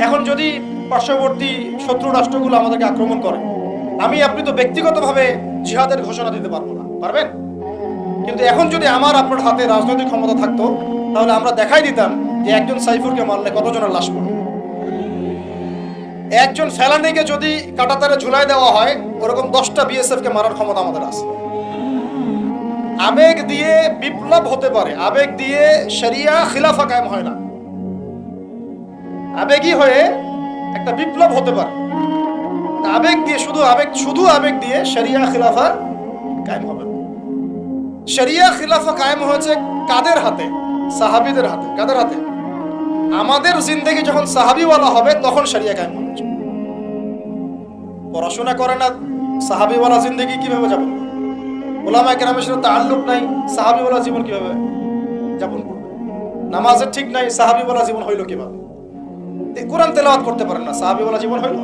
এখন যদি পার্শ্ববর্তী শত্রু রাষ্ট্রগুলো আমাদেরকে আক্রমণ করে, আপনি তো ব্যক্তিগতভাবে জিহাদের ঘোষণা দিতে পারবো না, পারবেন? কিন্তু এখন যদি আমার আপনার হাতে রাজনৈতিক ক্ষমতা থাকতো, তাহলে আমরা দেখাই দিতাম যে একজন সাইফুরকে মারলে কতজনের লাশ পড়ে। একজন ফেলানিকে যদি কাঁটাতারে ঝুলাই দেওয়া হয়, ওরকম 10টা বিএসএফ কে মারার ক্ষমতা আমাদের আছে। আবেগ দিয়ে বিপ্লব হতে পারে, আবেগ দিয়ে শরিয়া খিলাফা কায়েম হয় না। আবেগী হয়ে একটা বিপ্লব হতে পারে, আবেগ দিয়ে শুধু আবেগ দিয়ে শরিয়া খিলাফা কায়েম হবে না। শরিয়া খিলাফা কায়েম হয়েছে কাদের হাতে? সাহাবীদের হাতে। কাদের হাতে? আমাদের জিন্দেগি যখন সাহাবীওয়ালা হবে তখন শরিয়া কায়েম হবে। পড়াশোনা করে না, সাহাবীওয়ালা জিন্দেগি কিভাবে যাপন করবে? ওলামায়ে কেরামের সাথে তাআল্লুক নাই, সাহাবীওয়ালা জীবন কিভাবে যাপন করবে? নামাজের ঠিক নাই, সাহাবীওয়ালা জীবন হইল কিভাবে? কোরআন তেলাওয়াত করতে পারেন না, সাহাবীওয়ালা জীবন হইল?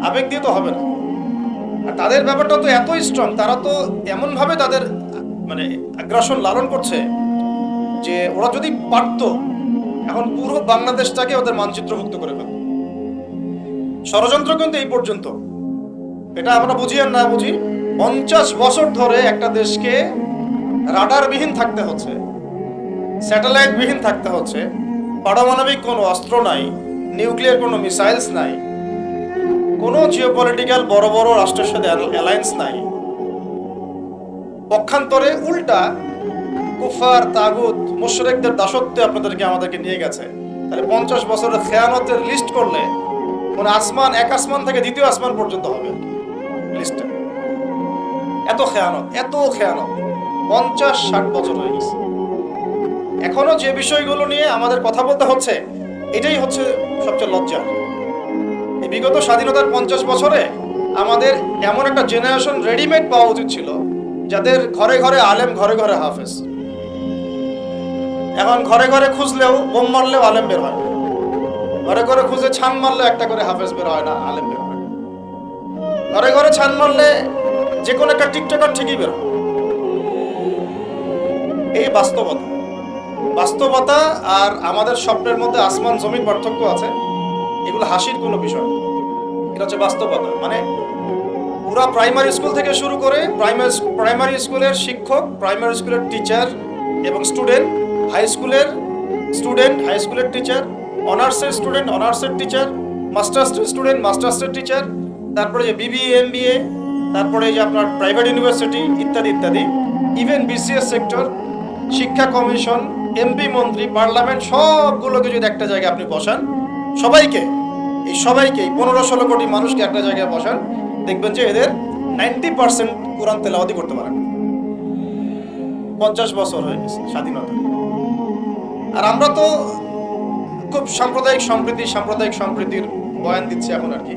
আবেগ দিয়ে তো হবে না। আর তাদের ব্যাপারটা তো এতই স্ট্রং, তারা তো এমন ভাবে তাদের আগ্রাসন লালন করছে যে ওরা যদি পারত এখন পুরো বাংলাদেশটাকে ওদের মানচিত্রভুক্ত করে ফেলত। ষড়যন্ত্র কিন্তু এই পর্যন্ত, এটা আমরা বুঝি আর না বুঝি, 50 বছর ধরে একটা দেশকে রাডারবিহীন থাকতে হচ্ছে, স্যাটেলাইট বিহীন থাকতে হচ্ছে, পারমাণবিক কোনো অস্ত্র নাই, নিউক্লিয়ার কোনো মিসাইলস নাই, কোনো জিওপলিটিক্যাল বড় বড় রাষ্ট্রের সাথে অ্যালায়েন্স নাই। পক্ষান্তরে উল্টা কুফার, তাগুত, মুশরিকদের দাসত্বে আমাদেরকে নিয়ে গেছে। তাহলে 50 বছরের খেয়ানতের লিস্ট করলে এক আসমান থেকে দ্বিতীয় আসমান পর্যন্ত হবে লিস্টে। এত খেয়ানত 50-60 বছর হয়ে গেছে। এখনো যে বিষয়গুলো নিয়ে আমাদের কথা বলতে হচ্ছে, এটাই হচ্ছে সবচেয়ে লজ্জার। এই বিগত স্বাধীনতার 50 বছরে আমাদের এমন একটা জেনারেশন রেডিমেড পাওয়া উচিত ছিল, যাদের ঘরে ঘরে আলেম, ঘরে ঘরে হাফেজ। এখন ঘরে ঘরে খুঁজলেও, বোম মারলেও আলেম বের হয়, ঘরে ঘরে খুঁজে ছান মারলে একটা করে হাফেজ বের হয় না, আলেম বের হয়। ঘরে ঘরে ছান মারলে যে কোনো একটা টিকটকার ঠিকই বের হয়। এই বাস্তবতা আর আমাদের স্বপ্নের মধ্যে আসমান জমিন পার্থক্য আছে। এগুলো হাসির কোনো বিষয় না, এটা হচ্ছে বাস্তবতা। পুরা প্রাইমারি স্কুল থেকে শুরু করে প্রাইমারি স্কুলের শিক্ষক, প্রাইমারি স্কুলের টিচার এবং স্টুডেন্ট, হাই স্কুলের টিচার, অনার্সের স্টুডেন্ট, অনার্সের টিচার, মাস্টার্সের স্টুডেন্ট, মাস্টার্সের টিচার, তারপরে যে বিবিএ, এমবিএ, তারপরে যে আপনার প্রাইভেট ইউনিভার্সিটি ইত্যাদি ইত্যাদি, ইভেন বিসিএস সেক্টর, শিক্ষা কমিশন, এমপি, মন্ত্রী, পার্লামেন্ট, সবগুলোকে যদি একটা জায়গায় আপনি বসান, সবাইকে 15-16 কোটি মানুষকে একটা জায়গায় বসান, দেখবেন যে এদের 90% কোরআন তেলাওয়াতি করতে পারেন। 50 বছর হয়ে গেছে স্বাধীনতা। আর আমরা তো খুব সাম্প্রদায়িক সম্প্রীতির বয়ান দিচ্ছি এখন আর কি।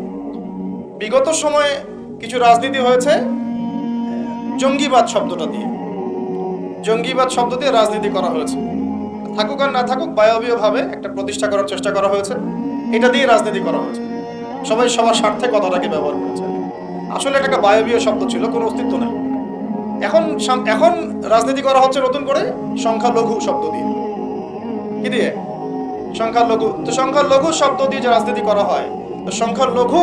বিগত সময়ে কিছু রাজনীতি হয়েছে জঙ্গিবাদ শব্দ দিয়ে রাজনীতি করা হয়েছে। থাকুক আর না থাকুক, বায়বীয় ভাবে একটা প্রতিষ্ঠা করার চেষ্টা করা হয়েছে, এটা দিয়ে রাজনীতি করা হয়েছে। সবাই সবার স্বার্থে কথাটাকে ব্যবহার করেছে। আসলে এটা একটা বায়বীয় শব্দ ছিল, কোনো অস্তিত্ব নেই। এখন রাজনীতি করা হচ্ছে নতুন করে সংখ্যালঘু শব্দ দিয়ে। কি দিয়ে? সংখ্যালঘু। তো সংখ্যালঘু শব্দ দিয়ে যে রাজনীতি করা হয়, তো সংখ্যালঘু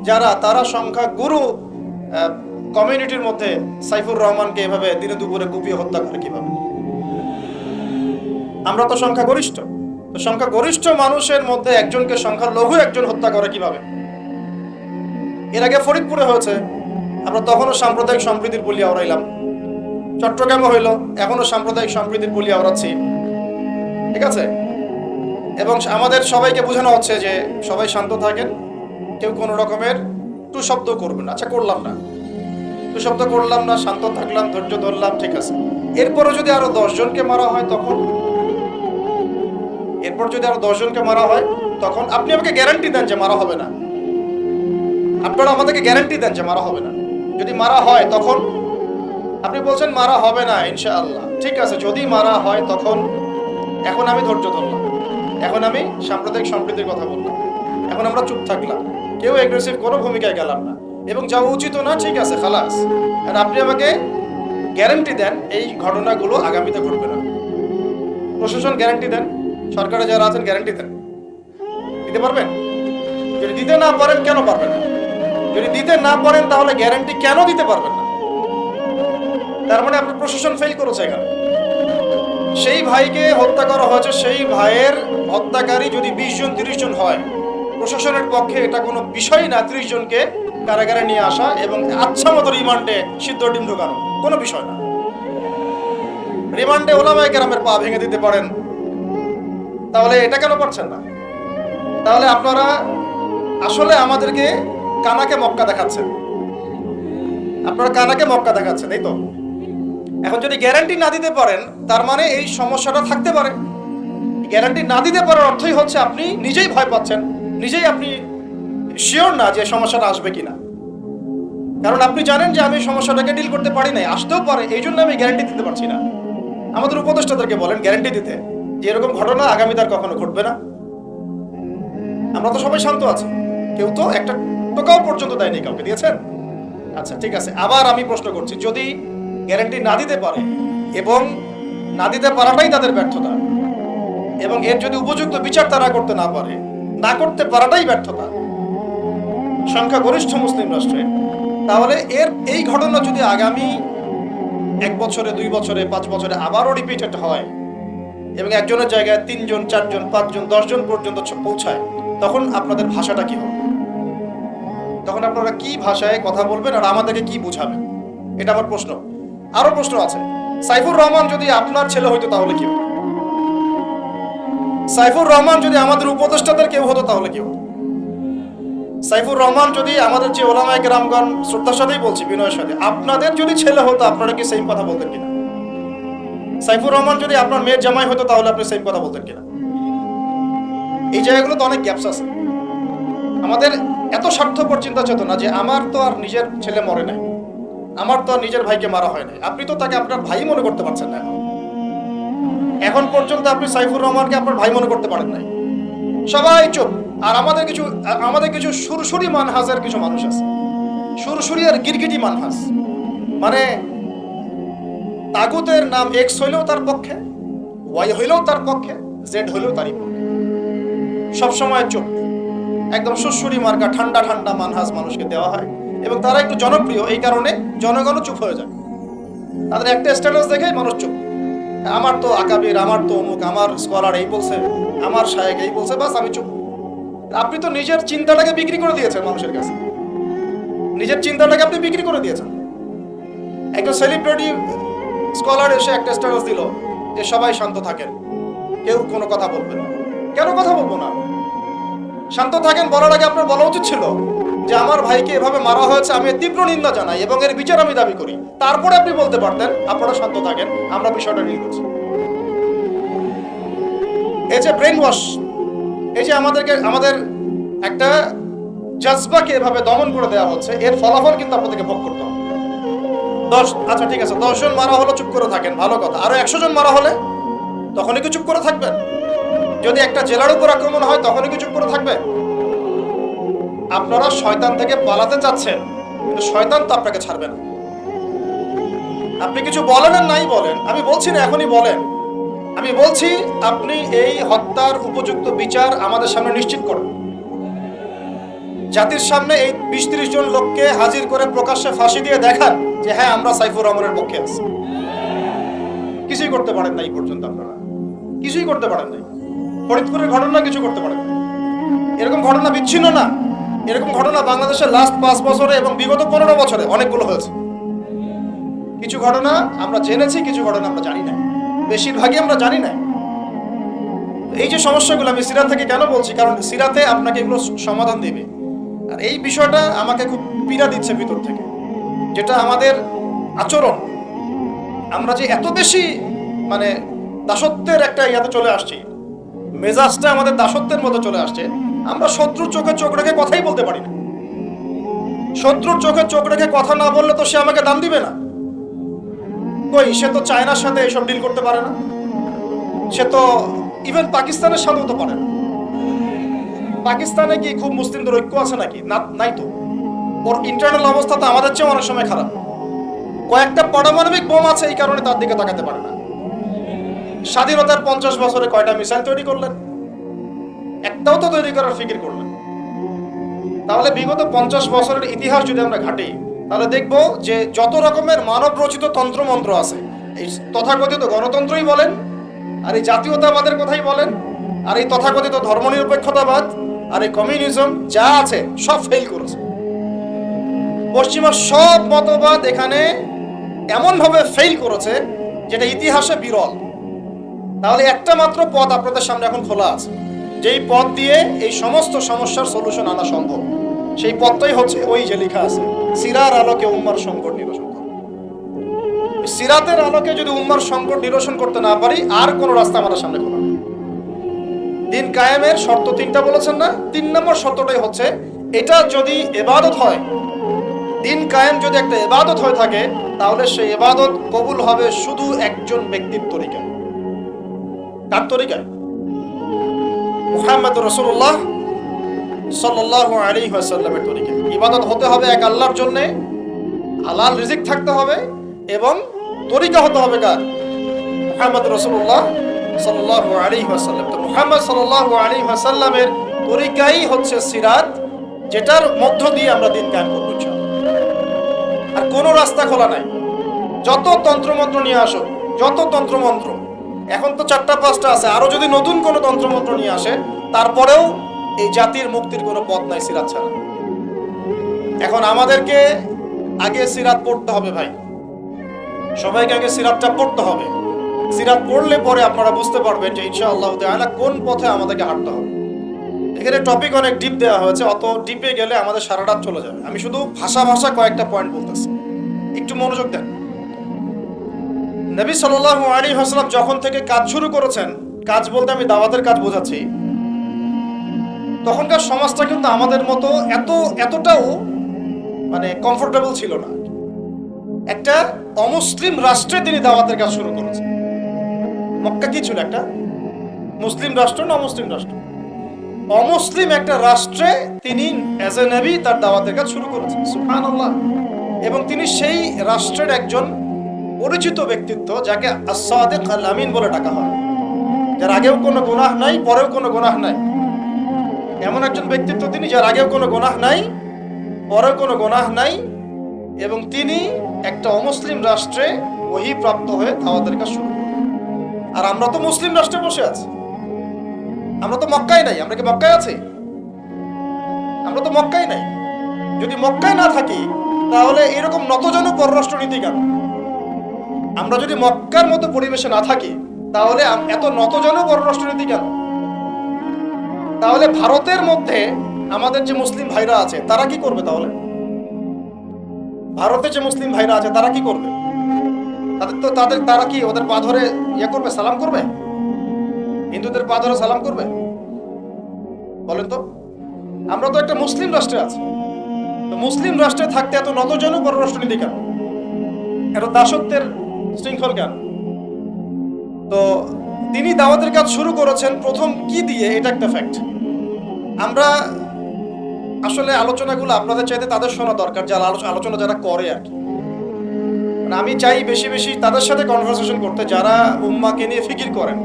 যারা, তারা সংখ্যাগুরু কমিউনিটির মধ্যে সাইফুর রহমানকে এভাবে দিনে দুপুরে কুপিয়ে হত্যা করে কিভাবে? আমরা তো সংখ্যাগরিষ্ঠ, তো সংখ্যাগরিষ্ঠ মানুষের মধ্যে একজনকে সংখ্যালঘু একজন হত্যা করে কিভাবে? এর আগে ফরিদপুরে হয়েছে, আমরা তখনও সাম্প্রদায়িক সম্প্রীতির বলি আওড়াইলাম। চট্টগ্রামে হইল, এখনো সাম্প্রদায়িক সম্প্রীতির বলি আওড়াচ্ছি, ঠিক আছে? এবং আমাদের সবাইকে বোঝানো হচ্ছে যে সবাই শান্ত থাকেন, কেউ কোনো রকমের টু শব্দ করবেন। আচ্ছা, করলাম না, টু শব্দ করলাম না, শান্ত থাকলাম, ধৈর্য ধরলাম, ঠিক আছে। এরপরও যদি আরো 10 জনকে মারা হয় তখন আপনি আমাকে গ্যারান্টি দেন যে মারা হবে না। আপনারা আমাদেরকে গ্যারান্টি দেন যে মারা হবে না। যদি মারা হয় তখন আপনি বলছেন মারা হবে না ইনশাআল্লাহ, ঠিক আছে। যদি মারা হয় তখন, এখন আমি ধৈর্য ধরলাম, এখন আমি সাম্প্রদায়িক সম্প্রীতির কথা বললাম, এখন আমরা চুপ থাকলাম, কেউ এগ্রেসিভ কোনো ভূমিকায় গেলাম না, এবং যাওয়া উচিত না, ঠিক আছে, খালাস। আর আপনি আমাকে গ্যারান্টি দেন এই ঘটনাগুলো আগামীতে ঘটবে না। প্রশাসন গ্যারান্টি দেন, সরকারে যারা আছেন গ্যারান্টি দেন, দিতে পারবেন? যদি দিতে না পারেন কেন পারবেন না? যদি দিতে না পারেন তাহলে গ্যারান্টি কেন দিতে পারবেন না? তার মানে আপনার প্রশাসন ফেল করেছে এখানে। সেই ভাইকে হত্যা করা হয়েছে, সেই ভাইয়ের হত্যাকারী যদি 20 জন 30 জন হয়, প্রশাসনের পক্ষে এটা কোনো বিষয় না 30 জনকে কারাগারে নিয়ে আসা এবং আচ্ছা মতো রিমান্ডে সিদ্ধ ডিম ঢোকানো, কোনো বিষয় না। রিমান্ডে ওলামায়ে কেরামের পা ভেঙে দিতে পারেন, তাহলে এটা কেন পারছেন না? তাহলে আপনারা আসলে আমাদেরকে কানাকে মক্কা দেখাচ্ছেন, আপনারা কানাকে মক্কা দেখাচ্ছেন, এই তো। এখন যদি গ্যারান্টি না দিতে পারেন তার মানে এই সমস্যাটা থাকতে পারে। গ্যারান্টি না দিতে পারার অর্থই হচ্ছে আপনি নিজেই ভয় পাচ্ছেন, নিজেই আপনি শিওর না যে সমস্যাটা আসবে কিনা। কারণ আপনি জানেন যে আমি সমস্যাটাকে ডিল করতে পারি নাই, আসতেও পারে, এই জন্য আমি গ্যারান্টি দিতে পারছি না। আমাদের উপদেষ্টাদেরকে বলেন গ্যারান্টি দিতে যে এরকম ঘটনা আগামী তার কখনো ঘটবে না। আমরা তো সবাই শান্ত আছি, কেউ তো একটা টাকাও পর্যন্ত দেয়নি, কাউকে দিয়েছেন? আচ্ছা ঠিক আছে, আবার আমি প্রশ্ন করছি, যদি গ্যারান্টি না দিতে পারে এবং না দিতে পারাটাই তাদের ব্যর্থতা, এবং এর যদি উপযুক্ত বিচার তারা করতে না পারে, না করতে পারাটাই ব্যর্থতা সংখ্যাগরিষ্ঠ মুসলিম রাষ্ট্রে, তাহলে এই ঘটনা যদি আগামী 1 বছরে 2 বছরে 5 বছরে আবারও রিপিটেড হয় এবং একজনের জায়গায় 3 জন 4 জন 5 জন 10 জন পর্যন্ত পৌঁছায়, তখন আপনাদের ভাষাটা কি হবে? তখন আপনারা কি ভাষায় কথা বলবেন আর আমাদেরকে কি বুঝাবেন? এটা আমার প্রশ্ন। আরো প্রশ্ন আছে, সাইফুর রহমান যদি আপনার ছেলে হইতো তাহলে কি হতো? সাইফুর রহমান যদি আমাদের উপদেষ্টাদের কেউ হতো তাহলে কি হতো? সাইফুর রহমান যদি আমাদের যে ওলামায়ে কেরামগণ, শ্রদ্ধার সাথেই বলছি, বিনয়ের সাথে, আপনাদের যদি ছেলে হতো আপনারা কি সেম কথা বলতেন কিনা? সাইফুর রহমান যদি আপনার মেয়ের জামাই হতো তাহলে আপনি সেম কথা বলতেন কিনা? এই জায়গাগুলো তো অনেক গ্যাপস আছে। আমাদের এত স্বার্থপর চিন্তা চেতনা যে আমার তো আর নিজের ছেলে মরে নাই, আমার তো আর নিজের ভাইকে মারা হয় নাই, আপনি তো তাকে আপনার ভাই মনে করতে পারছেন না। এখন পর্যন্ত আপনি সাইফুর রহমানকে আপনার ভাই মনে করতে পারেন নাই, সবাই চুপ। আর আমাদের কিছু সুরসুরি মানহাজের কিছু মানুষ আছে, সুরসুরি আর গিরগিটি মানহাজ, মানে তাগুতের নাম এক্স হইলেও তার পক্ষে, ওয়াই হইলেও তার পক্ষে, জেড হইলেও তারই পক্ষে, সবসময় চুপ। একদম সুরসুরি মার্কা ঠান্ডা ঠান্ডা মানহাজ মানুষকে দেওয়া হয় এবং তারা একটু জনপ্রিয়, এই কারণে জনগণও চুপ হয়ে যায়। তাদের একটা স্ট্যাটাস দেখে মানুষ চুপ। আমার তো আকাবির, আমার তো অমুক, আমার স্কলার এই বলছে, আমার শায়েক এই বলছে, বাস আমি চুপ। আপনি তো নিজের চিন্তাটাকে বিক্রি করে দিয়েছেন মানুষের কাছে, নিজের চিন্তাটাকে আপনি বিক্রি করে দিয়েছেন। একজন সেলিব্রিটি স্কলার এসে একটা স্ট্যাটাস দিল যে সবাই শান্ত থাকেন, কেউ কোনো কথা বলবে না। কেন কথা বলবো না? শান্ত থাকেন বলার আগে আপনার বলা উচিত ছিল যে আমার ভাইকে এভাবে মারা হয়েছে, আমি এর তীব্র নিন্দা জানাই এবং এর বিচার আমি দাবি করি। তারপরে আপনি বলতে পারতেন আপনারা শান্ত থাকেন, আমরা বিষয়টা নিয়ে করছি। এই যে ব্রেন ওয়াশ, এই যে আমাদের একটা জজবাকে এভাবে দমন করে দেওয়া হচ্ছে, এর ফলাফল কিন্তু আপনাদেরকে ভোগ করতে হবে। আচ্ছা ঠিক আছে, 10 জন মারা হলো চুপ করে থাকেন, ভালো কথা। আরো 100 জন মারা হলে তখনই কি চুপ করে থাকবেন? যদি একটা জেলার উপর আক্রমণ হয় তখনই কি চুপ করে থাকবে? আপনারা শয়তান থেকে পালাতে চাচ্ছেন, কিন্তু শয়তান তো আপনাকে ছাড়বে না। আপনি কিছু বলেন আর নাই বলেন, আমি বলছি না এখনই বলেন, আমি বলছি আপনি এই হত্যার উপযুক্ত বিচার আমাদের সামনে নিশ্চিত করেন। জাতির সামনে এই 20-30 জন লোককে হাজির করে প্রকাশ্যে ফাঁসি দিয়ে দেখান যে হ্যাঁ আমরা সাইফুর রহমানের পক্ষে আছি। কিছুই করতে পারেন না এই পর্যন্ত, আপনারা কিছুই করতে পারেন নাই। ফরিদপুরের ঘটনা কিছু করতে পারেন না। এরকম ঘটনা বিচ্ছিন্ন না, এরকম ঘটনা বাংলাদেশের লাস্ট 5 বছরে এবং বিগত 15 বছরে অনেকগুলো হয়েছে। কিছু ঘটনা আমরা জেনেছি, কিছু ঘটনা আমরা জানি না, বেশিরভাগই আমরা জানি না। এই যে সমস্যাগুলো আমি সিরাত থেকে কেন বলছি, কারণ সিরাতে আপনাকে এগুলো সমাধান দেবে। আর এই বিষয়টা আমাকে খুব পীড়া দিচ্ছে ভিতর থেকে, যেটা আমাদের আচরণ, আমরা যে এত বেশি মানে দাসত্বের একটা ইয়াতে চলে আসছি, মেজাজটা আমাদের দাসত্বের মতো চলে আসছে। আমরা শত্রুর চোখে চোখ রেখে কথাই বলতে পারি না। শত্রুর চোখে চোখ রেখে কথা না বললে তো সে আমাকে দাম দিবে না। কই, সে তো চায়নার সাথে এইসব ডিল করতে পারে না, সে তো ইভেন পাকিস্তানের সাথেও তো পারে না। পাকিস্তানে কি খুব মুসলিমদের ঐক্য আছে নাকি? নাই তো। ওর ইন্টারনাল অবস্থা তো আমাদের চেয়ে অনেক সময় খারাপ। কয়েকটা পারমাণবিক বোম আছে, এই কারণে তার দিকে তাকাতে পারে না। স্বাধীনতার 50 বছরে কয়টা মিসাইল তৈরি করলেন? একটা একটাও তো তৈরি করার ফিকির করলেন। তাহলে বিগত 50 বছরের ইতিহাস যদি আমরা ঘাঁটি, তাহলে দেখব যে যত রকমের মানব রচিত তন্ত্রমন্ত্র আছে, এই তথাকথিত গণতন্ত্রই বলেন, আর এই জাতীয়তাবাদের কথাই বলেন, আর এই তথাকথিত ধর্মনিরপেক্ষতাবাদ, আর এই কমিউনিজম যা আছে সব ফেল করেছে। পশ্চিমা সব মতবাদ এখানে এমনভাবে ফেল করেছে যেটা ইতিহাসে বিরল। তাহলে একটা মাত্র পথ আপনাদের সামনে এখন খোলা আছে, যেই পথ দিয়ে এই সমস্ত সমস্যার সলিউশন আনা সম্ভব। সেই পথটাই হচ্ছে ওই যে লেখা আছে, সিরার আলোকে উম্মার সংকট নিরসন করো। সিরাতের আলোকে যদি উম্মার সংকট নিরসন করতে না পারি, আর কোনো রাস্তা আমাদের সামনে খোলা নেই। দিন কায়েমের শর্ত 3টা বলেছেন না? 3 নম্বর শর্তটাই হচ্ছে এটা যদি ইবাদত হয়, দিন কায়েম যদি একটা ইবাদত হয়ে থাকে, তাহলে সেই ইবাদত কবুল হবে শুধু একজন ব্যক্তির তরিকায়। কার তরিকায়? মুহাম্মদ রাসূলুল্লাহ সাল্লাল্লাহু আলাইহি ওয়াসাল্লামের তরিকায়। ইবাদত হতে হবে এক আল্লাহর জন্য, হালাল রিজিক থাকতে হবে, এবং তরিকা হতে হবে কার? মুহাম্মদ রাসূলুল্লাহ সাল্লাল্লাহু আলাইহি ওয়াসাল্লাম। তো মুহাম্মদ সাল্লাল্লাহু আলাইহি ওয়াসাল্লামের তরিকাই হচ্ছে সিরাত, যেটার মধ্য দিয়ে আমরা দিন কায়েম করব ইনশাআল্লাহ। আর কোনো রাস্তা খোলা নাই। যত তন্ত্রমন্ত্র নিয়ে আসো, যত তন্ত্রমন্ত্র, এখন তো 4টা 5টা আছে, আরো যদি নতুন কোনো তন্ত্রমন্ত্র নিয়ে আসে, তারপরেও এই জাতির মুক্তির কোনো পথ নাই সিরাত ছাড়া। এখন আমাদেরকে আগে সিরাত পড়তে হবে ভাই, সবাইকে আগে সিরাতটা পড়তে হবে। সিরাত পড়লে পরে আপনারা বুঝতে পারবেন যে ইনশাআল্লাহ তাআলা কোন পথে আমাদেরকে হাঁটতে হবে। এখানে টপিক অনেক ডিপ দেওয়া হয়েছে, অত ডিপে গেলে আমাদের সারা রাত চলে যাবে। আমি শুধু ভাষা কয়েকটা পয়েন্ট বলতেছি, একটু মনোযোগ দেন। নবী সাল্লাল্লাহু আলাইহি ওয়াসাল্লাম যখন থেকে কাজ শুরু করেছেন, কাজ বলতে আমি দাওয়াতের কাজ বোঝাচ্ছি, তখনকার সমাজটা কিন্তু আমাদের মতো এতটাও মানে কমফোর্টেবল ছিল না। একটা অমুসলিম রাষ্ট্রে তিনি দাওয়াতের কাজ শুরু করেছেন। মক্কা কি ছিল? একটা মুসলিম রাষ্ট্র না অমুসলিম রাষ্ট্র? অমুসলিম একটা রাষ্ট্রে তিনি অ্যাজ এ নবী তার দাওয়াতের কাজ শুরু করেছেন। সুবহানাল্লাহ। এবং তিনি সেই রাষ্ট্রের একজন পরিচিত ব্যক্তিত্ব, যাকে আস-সাদিক আল-আমিন বলে ডাকা হয়, যার আগেও কোনো গুনাহ নাই, পরেও কোনো গুনাহ নাই। এমন একজন ব্যক্তিত্ব তিনি, যার আগেও কোনো গুনাহ নাই, পরেও কোনো গুনাহ নাই, এবং তিনি একটা অমুসলিম রাষ্ট্রে ওহী প্রাপ্ত হয়ে দাওয়াতের কাজ শুরু করেন। আর আমরা তো মুসলিম রাষ্ট্রে বসে আছি, আমরা তো মক্কায় নাই। আমরা কি মক্কায় আছি? আমরা তো মক্কায় নাই। যদি মক্কায় না থাকি, তাহলে এরকম নতজন পররাষ্ট্র নীতি কেন? আমরা যদি মক্কার মতো পরিবেশে না থাকি, তাহলে এত নতজন পররাষ্ট্র নীতি কেন? তাহলে ভারতের মধ্যে আমাদের যে মুসলিম ভাইরা আছে, তারা কি করবে? তাহলে ভারতে যে মুসলিম ভাইরা আছে, তারা কি করবে? তারা কি ওদের পা ধরে ইয়ে করবে, সালাম করবে? হিন্দুদের পা ধরে সালাম করবে? বলেন তো। আমরা তো একটা মুসলিম রাষ্ট্রে আছি। তো মুসলিম রাষ্ট্রে থাকতে এত নতজন পররাষ্ট্রনীতি কেন? এত দাসত্বের শৃঙ্খল কেন? তো তিনি দাওয়াতের কাজ শুরু করেছেন প্রথম কি দিয়ে, এটা একটা ফ্যাক্ট। আমরা আসলে আলোচনাগুলো আপনাদের চাইতে তাদের শোনা দরকার, যারা আলোচনা যারা করে আর কি। আমি চাই বেশি বেশি তাদের সাথে কনভারসেশন করতে, যারা উম্মাকে নিয়ে ফিকির করেন,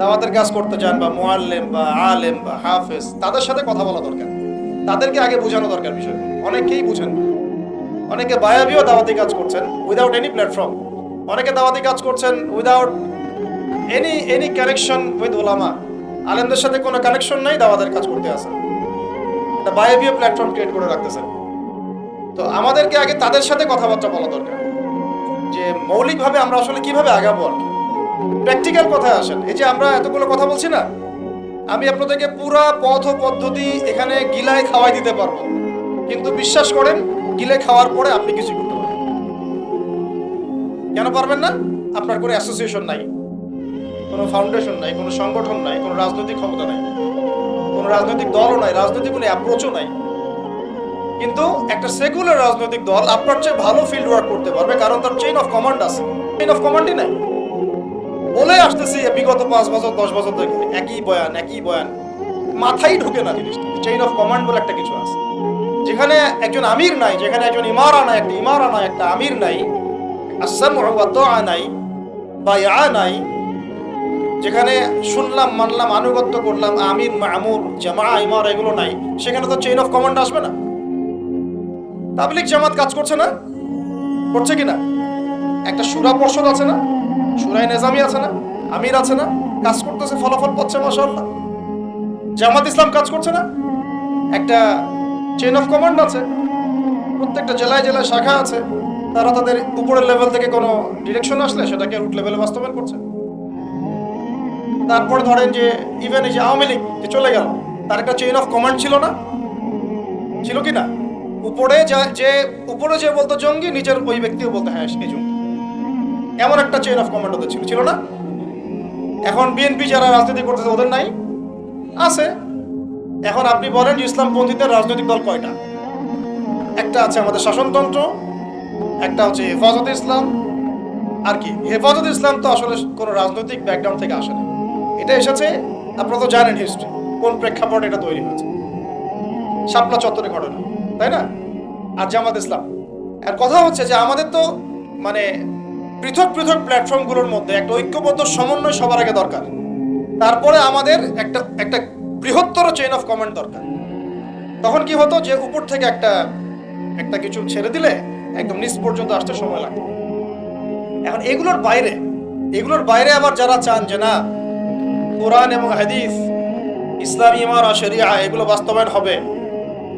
দাওয়াতের কাজ করতে চান, বা মুআল্লিম বা আলেম বা হাফেজ, তাদের সাথে কথা বলা দরকার। তাদেরকে আগে বোঝানো দরকার বিষয়। অনেকেই বুঝেন, অনেকে বায়াবিও দাওয়াতি কাজ করছেন উইদাউট এনি প্ল্যাটফর্ম, অনেকে দাওয়াতি কাজ করছেন উইদাউট এনি কানেকশন উইথ ওলামা। আলেমদের সাথে কোনো কানেকশন নাই, দাওয়াতের কাজ করতে আসেন, এটা বায়াবিও প্ল্যাটফর্ম ক্রিয়েট করে রাখতেছেন। তো আমাদেরকে আগে তাদের সাথে কথাবার্তা বলা দরকার, যে মৌলিকভাবে আমরা আসলে কিভাবে আগাবো আর কি। প্র্যাকটিক্যাল কথায় আসেন। এই যে আমরা এতগুলো কথা বলছি না, আমি আপনাদেরকে পুরা পথ ও পদ্ধতি এখানে গিলায় খাওয়াই দিতে পারবো, কিন্তু বিশ্বাস করেন গিলে খাওয়ার পরে আপনি কিছু করতে পারবেন। কেন পারবেন না? আপনার কোনো অ্যাসোসিয়েশন নাই, কোনো ফাউন্ডেশন নাই, কোনো সংগঠন নাই, কোনো রাজনৈতিক ক্ষমতা নাই, কোনো রাজনৈতিক দলও নাই, রাজনৈতিক কোনো অ্যাপ্রোচও নাই। কিন্তু একটা সেকুলার রাজনৈতিক দল আপনার চেয়ে ভালো ফিল্ড ওয়ার্ক করতে পারবে, কারণ তার চেইন অফ কমান্ড আছে। চেইন অফ কমান্ডই নাই। বলে আসতেছি বিগত 5 বছর 10 বছর ধরে একই বয়ান, মাথায় ঢোকে না জিনিসটা। চেইন অফ কমান্ড বলে একটা কিছু আছে, যেখানে একজন আমির নাই, যেখানে একজন ইমারা নাই, একটা আমির নাই, আস-সামউ ওয়া তাআ নাই, বায়আ নাই, যেখানে শুনলাম, মানলাম, আনুগত্য করলাম, আমির, মামুর, জামা, ইমার এগুলো নাই, সেখানে তো চেইন অফ কমান্ড আসবে না। তাবলিগ জামাত কাজ করছে না? করছে কিনা? একটা শুরা পর্ষদ আছে না? শুরায় নেজামি আছে না? আমির আছে না? কাজ করতেছে, ফলাফল পাচ্ছে মাশাআল্লাহ। জামাত ইসলাম কাজ করছে না? একটা চেইন অফ কমান্ড আছে, প্রত্যেকটা জেলায় জেলায় শাখা আছে, তারা তাদের উপরের লেভেল থেকে কোনো ডিরেকশন আসলে সেটাকে রুট লেভেলে বাস্তবায়ন করছে। তারপরে ধরেন যে ইভেন এই যে আওয়ামী লীগ যে চলে গেল, তার একটা চেইন অফ কমান্ড ছিল না? ছিল কি না? উপরে যে বলতো জঙ্গি, নিজের ওই ব্যক্তিও বলতো হ্যাঁ সে জঙ্গি, এমন একটা চেইন অফ কমান্ড ওদের ছিল না? এখন বিএনপি যারা রাজনীতি করতেছে ওদের নাই? আছে। এখন আপনি বলেন যে ইসলামপন্থীদের রাজনৈতিক দল কয়টা? একটা আছে আমাদের শাসনতন্ত্র, একটা হচ্ছে হেফাজতে ইসলাম, আর কি হেফাজতে ইসলাম তো আসলে কোনো রাজনৈতিক ব্যাকগ্রাউন্ড থেকে আসে না, এটা এসেছে, আপনারা তো জানেন হিস্ট্রি, কোন প্রেক্ষাপটে এটা তৈরি হয়েছে, শাপলা চত্বরে ঘটনা, তাই না? আর জামাত ইসলাম। আর কথা হচ্ছে যে আমাদের তো মানে পৃথক পৃথক প্ল্যাটফর্মগুলোর মধ্যে একটা ঐক্যবদ্ধ সমন্বয় সবার আগে দরকার, তারপরে আমাদের একটা একটা বৃহত্তর চেইন অফ কমান্ড দরকার। তখন কি হতো যে উপর থেকে একটা কিছু ছেড়ে দিলে একদম নিচ পর্যন্ত আসতে সময় লাগতো। এখন এগুলোর বাইরে আবার যারা চান যে না, কোরআন এবং হাদিস, ইসলামী ইমারা, শরিয়া এগুলো বাস্তবায়ন হবে,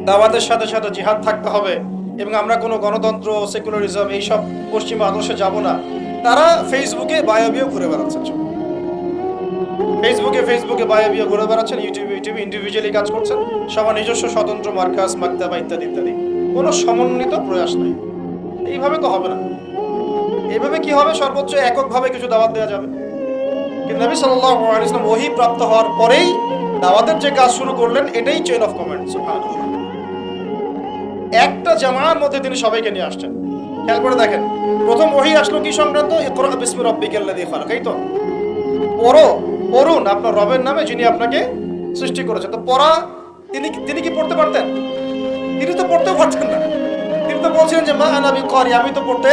দাওয়াতের সাথে সাথে জিহাদ থাকতে হবে, এবং আমরা কোনো গণতন্ত্র, সেকুলারিজম এইসব পশ্চিমা আদর্শে যাব না, তারা ফেসবুকে বায়োবিও ঘুরে বেড়াচ্ছেন। ফেসবুকে বায়োবিও ঘুরে বেড়াচ্ছেন, ইউটিউবে ইন্ডিভিজুয়ালি কাজ করছেন, সবার নিজস্ব স্বতন্ত্র মার্কাজ, মাকতাবা ইত্যাদি ইত্যাদি, কোনো সমন্বিত প্রয়াস নেই। এইভাবে তো হবে না। এইভাবে কি হবে? সর্বোচ্চ এককভাবে কিছু দাওয়াত দেওয়া যাবে। কিন্তু নবী সাল্লাল্লাহু আলাইহি ওয়াসাল্লাম ওহী প্রাপ্ত হওয়ার পরেই দাওয়াতের যে কাজ শুরু করলেন, এটাই চেইন অফ কমান্ড। সুবহানাল্লাহ। একটা জামার মধ্যে তিনি সবাইকে নিয়ে আসছেন। খেয়াল করে দেখেন, প্রথম ওহী আসলো কি সংক্রান্ত? ইকরা বিসমি রাব্বিকাল্লাযী খালাক। এই তো পড়ুন আপনার রবের নামে যিনি আপনাকে সৃষ্টি করেছেন। তো পড়া তিনি কি পড়তে পারতেন? তিনি তো পড়তেও পারতেন না। তিনি তো বলছিলেন যে মা আনা বিকারি, আমি তো পড়তে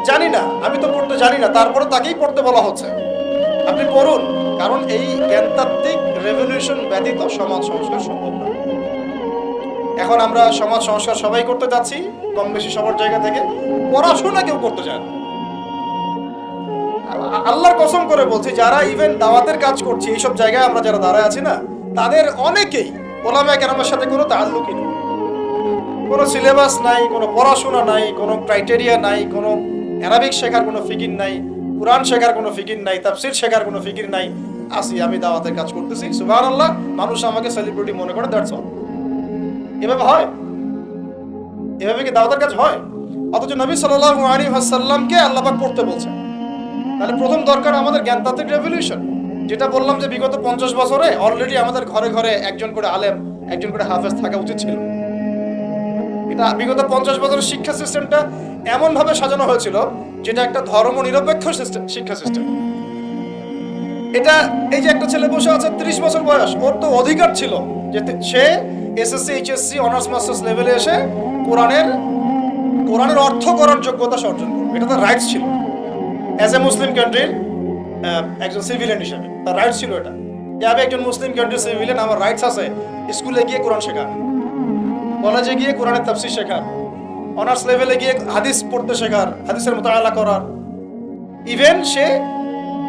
জানি না, তারপরে তাকেই পড়তে বলা হচ্ছে আপনি পড়ুন। কারণ এই জ্ঞানতাত্ত্বিক রেভলিউশন ব্যতীত সমাজ সংস্কার সম্ভব না। এখন আমরা সমাজ সংস্কার সবাই করতে যাচ্ছি, কম বেশি সবার জায়গা থেকে, পড়াশোনা কেউ করতে চায় না। আল্লাহর কসম করে বলছি, যারা ইভেন দাওয়াতের কাজ করছে এইসব জায়গায় আমরা যারা দাঁড়ায় আছি না, তাদের অনেকেই ওলামায়ে কেরামের সাথে কোনো তাআল্লুকই নেই, কোনো সিলেবাস নাই, কোনো পড়াশোনা নাই, কোনো ক্রাইটেরিয়া নাই, কোনো আরবিক শেখার কোনো ফিকির নাই, কুরআন শেখার কোনো ফিকির নাই, তাফসীর শেখার কোনো ফিকির নাই। আমি দাওয়াতের কাজ করতেছি, সুবহানাল্লাহ, মানুষ আমাকে সেলিব্রিটি মনে করে, দ্যাটস অল। এভাবে হয়? এভাবে কি দাওয়াতের কাজ হয়? অথচ নবী সাল্লাল্লাহু আলাইহি ওয়াসাল্লামকে আল্লাহ পাক পড়তে বলছেন। তাহলে প্রথম দরকার আমাদের জ্ঞানতাত্ত্বিক রেভলিউশন, যেটা বললাম যে বিগত 50 বছরে অলরেডি আমাদের ঘরে ঘরে একজন করে আলেম, একজন করে হাফেজ থাকা উচিত ছিল। এটা বিগত 50 বছরের শিক্ষা সিস্টেমটা এমন ভাবে সাজানো হয়েছিল যেটা একটা ধর্মনিরপেক্ষ শিক্ষা সিস্টেম। এটা এই যে একটা ছেলে বসে আছে 30 বছর বয়স, ওর তো অধিকার ছিল যে সে এসএসসি, এইচএসসি, অনার্স মাস্টার্স লেভেলে এসে কোরআনের অর্থ করার যোগ্যতা অর্জন করবে। এটা তার রাইটস ছিল অ্যাজ এ মুসলিম কান্ট্রির একজন সিভিলিয়ান হিসেবে। তার রাইটস ছিল এটা, যে আমি একজন মুসলিম কান্ট্রির সিভিলিয়ান, আমার রাইটস আছে স্কুলে গিয়ে কোরআন শেখা, কলেজে গিয়ে কোরআনের তাফসীর শেখার, অনার্স লেভেলে গিয়ে হাদিস পড়তে শেখার, হাদিসের মুতাআলা করার। ইভেন সে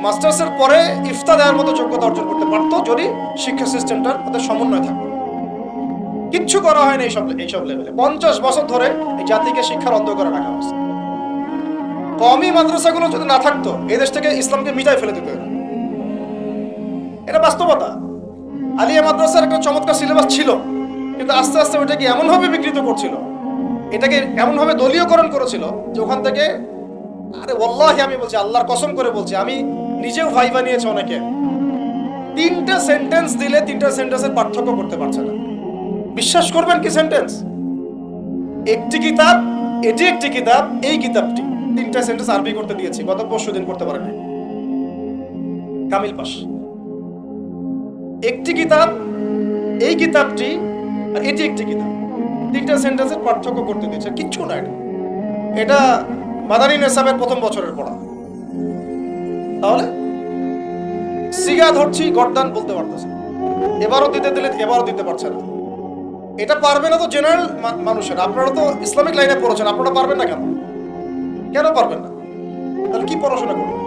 মাস্টার্সের পরে ইফতা দেওয়ার মতো যোগ্যতা অর্জন করতে পারতো যদি শিক্ষা সিস্টেমটার মধ্যে সমন্বয় থাকতো। কিচ্ছু করা হয় না এইসব লেভেলে। 50 বছর ধরে এই জাতিকে শিক্ষার অন্ধ করে রাখা হয়েছে। কওমি মাদ্রাসাগুলো যদি না থাকতো, এই দেশ থেকে ইসলামকে মিটাই ফেলে দিত। এটা বাস্তবতা। আলিয়া মাদ্রাসার একটা চমৎকার সিলেবাস ছিল, কিন্তু আস্তে আস্তে ওইটাকে এমনভাবে বিকৃত করছিল, এটাকে এমনভাবে দলীয়করণ করেছিল যে ওখান থেকে, আরে ওয়াল্লাহি আমি বলছি, আল্লাহর কসম করে বলছি, আমি নিজেও ভাই বানিয়েছি অনেকে, 3টা সেন্টেন্স দিলে 3টা সেন্টেন্সের পার্থক্য করতে পারছে না। বিশ্বাস করবেন কি? সেন্টেন্স একটি কিতাব, এটি একটি কিতাব, এই কিতাবটি 3টা সেন্টেন্স আরবি করতে দিয়েছি, গত 20 দিন করতে পারে না, কামিল পাস। একটি কিতাব, এই কিতাবটি, আর এটি একটি কিতাব, 3টা সেন্টেন্সের পার্থক্য করতে দিয়েছে। কিচ্ছু না, এটা মাদানী নেসাবের প্রথম বছরের পড়া। তাহলে সিগা ধরছি, গর্দান বলতে পারতেছে, এবারও দিতে দিলে এবারও দিতে পারছে না। এটা পারবে না তো জেনারেল মানুষের। আপনারা তো ইসলামিক লাইনে পড়েছেন, আপনারা পারবেন না কেন? কেন পারবেন না? তাহলে কি পড়াশোনা করবেন?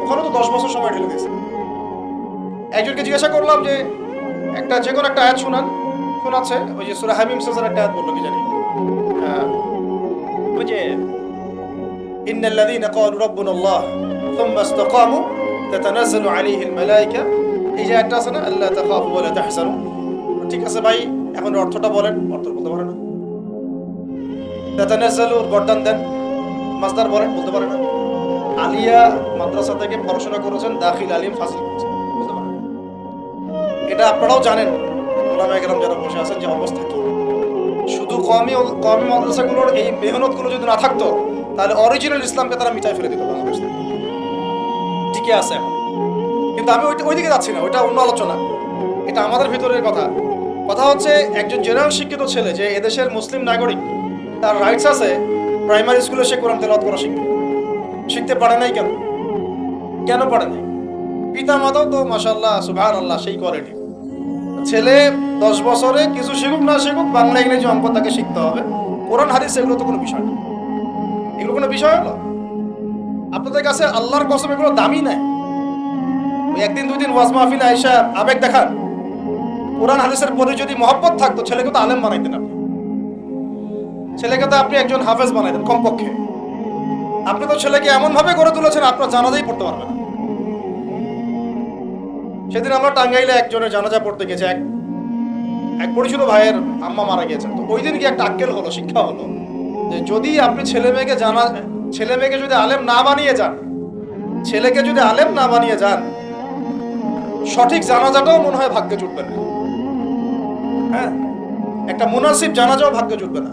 ওখানে তো 10 বছর সময় ঢেলে দিয়েছে। একজনকে জিজ্ঞাসা করলাম যে যে কোনো একটা আয়াত শোনাচ্ছে, ওই যে সূরা হামিম সিজদার একটা আয়াত বললো কি জানি, ওই যে ইন্নাল্লাযীনা ক্বালু রাব্বুনাল্লাহ সুম্মা ইসতাকামু তাতানাজ্জালু আলাইহিল মালায়েকা, এই যে আয়াতটা আছে না, আল্লা তাখাফু ওয়া লা তাহজানু। ঠিক আছে ভাই, এখন অর্থটা বলেন। অর্থ বলতে পারে না। তাতানাজ্জালু গর্দান দেন, মাসদার বলেন, বলতে পারে না। আলিয়া মাদ্রাসা থেকে পড়াশোনা করেছেন, দাখিল আলিম ফাজিল করেছেন, বলতে পারে না। এটা আপনারাও জানেন, ওলামায়ে কেরাম যারা বসে আছেন, যে অবস্থা কি। শুধু কওমি মাদ্রাসাগুলোর এই মেহনতগুলো যদি না থাকতো, তাহলে অরিজিনাল ইসলামকে তারা মিটাই ফেলে দিত বাংলাদেশ থেকে। ঠিকই আছে এখন, কিন্তু আমি ওইদিকে যাচ্ছি না, ওইটা অন্য আলোচনা। এটা আমাদের ভিতরের কথা হচ্ছে, একজন জেনারেল শিক্ষিত ছেলে যে এদেশের মুসলিম নাগরিক, তার রাইটস আছে প্রাইমারি স্কুলে সে কোরআন তেলাওয়াত করা শিখতে পারে নাই। কেন পারে নাই? পিতা মাতাও তো মাশাআল্লাহ সুবহানাল্লাহ সেই কোয়ালিটি। ছেলে 10 বছরে কিছু শিখুক না শিখুক, বাংলা ইংরেজি অঙ্ক তাকে শিখতে হবে। কোরআন হাদিস এগুলো তো কোনো বিষয় না। এগুলো কোনো বিষয় হলো? আপনাদের কাছে আল্লাহর কসম এগুলো দামি নাই। ওই একদিন দুই দিন ওয়াজ মাহফিলে আয়েশা আবেগ দেখান। কোরআন হাদিসের প্রতি যদি মহব্বত থাকতো, ছেলেকে তো আলেম বানাইতেন আপনি। ছেলেকে তো আপনি একজন হাফেজ বানাইতেন কমপক্ষে। আপনি তো ছেলেকে এমন ভাবে গড়ে তুলেছেন, আপনার জানাজাই পড়তে পারবে না। সেদিন আমরা টাঙ্গাইলে একজনের জানাজা পড়তে গেছি, এক পরিচিত ভাইয়ের আম্মা মারা গিয়েছেন। তো ওই দিন কি একটা আক্কেল হলো, শিক্ষা হলো, যে যদি আপনি ছেলে মেয়েকে যদি আলেম না বানিয়ে যান, ছেলেকে যদি আলেম না বানিয়ে যান, সঠিক জানাজাটাও মনে হয় ভাগ্যে জুটবে না। হ্যাঁ, একটা মুনাসিব জানাজাও ভাগ্যে জুটবে না।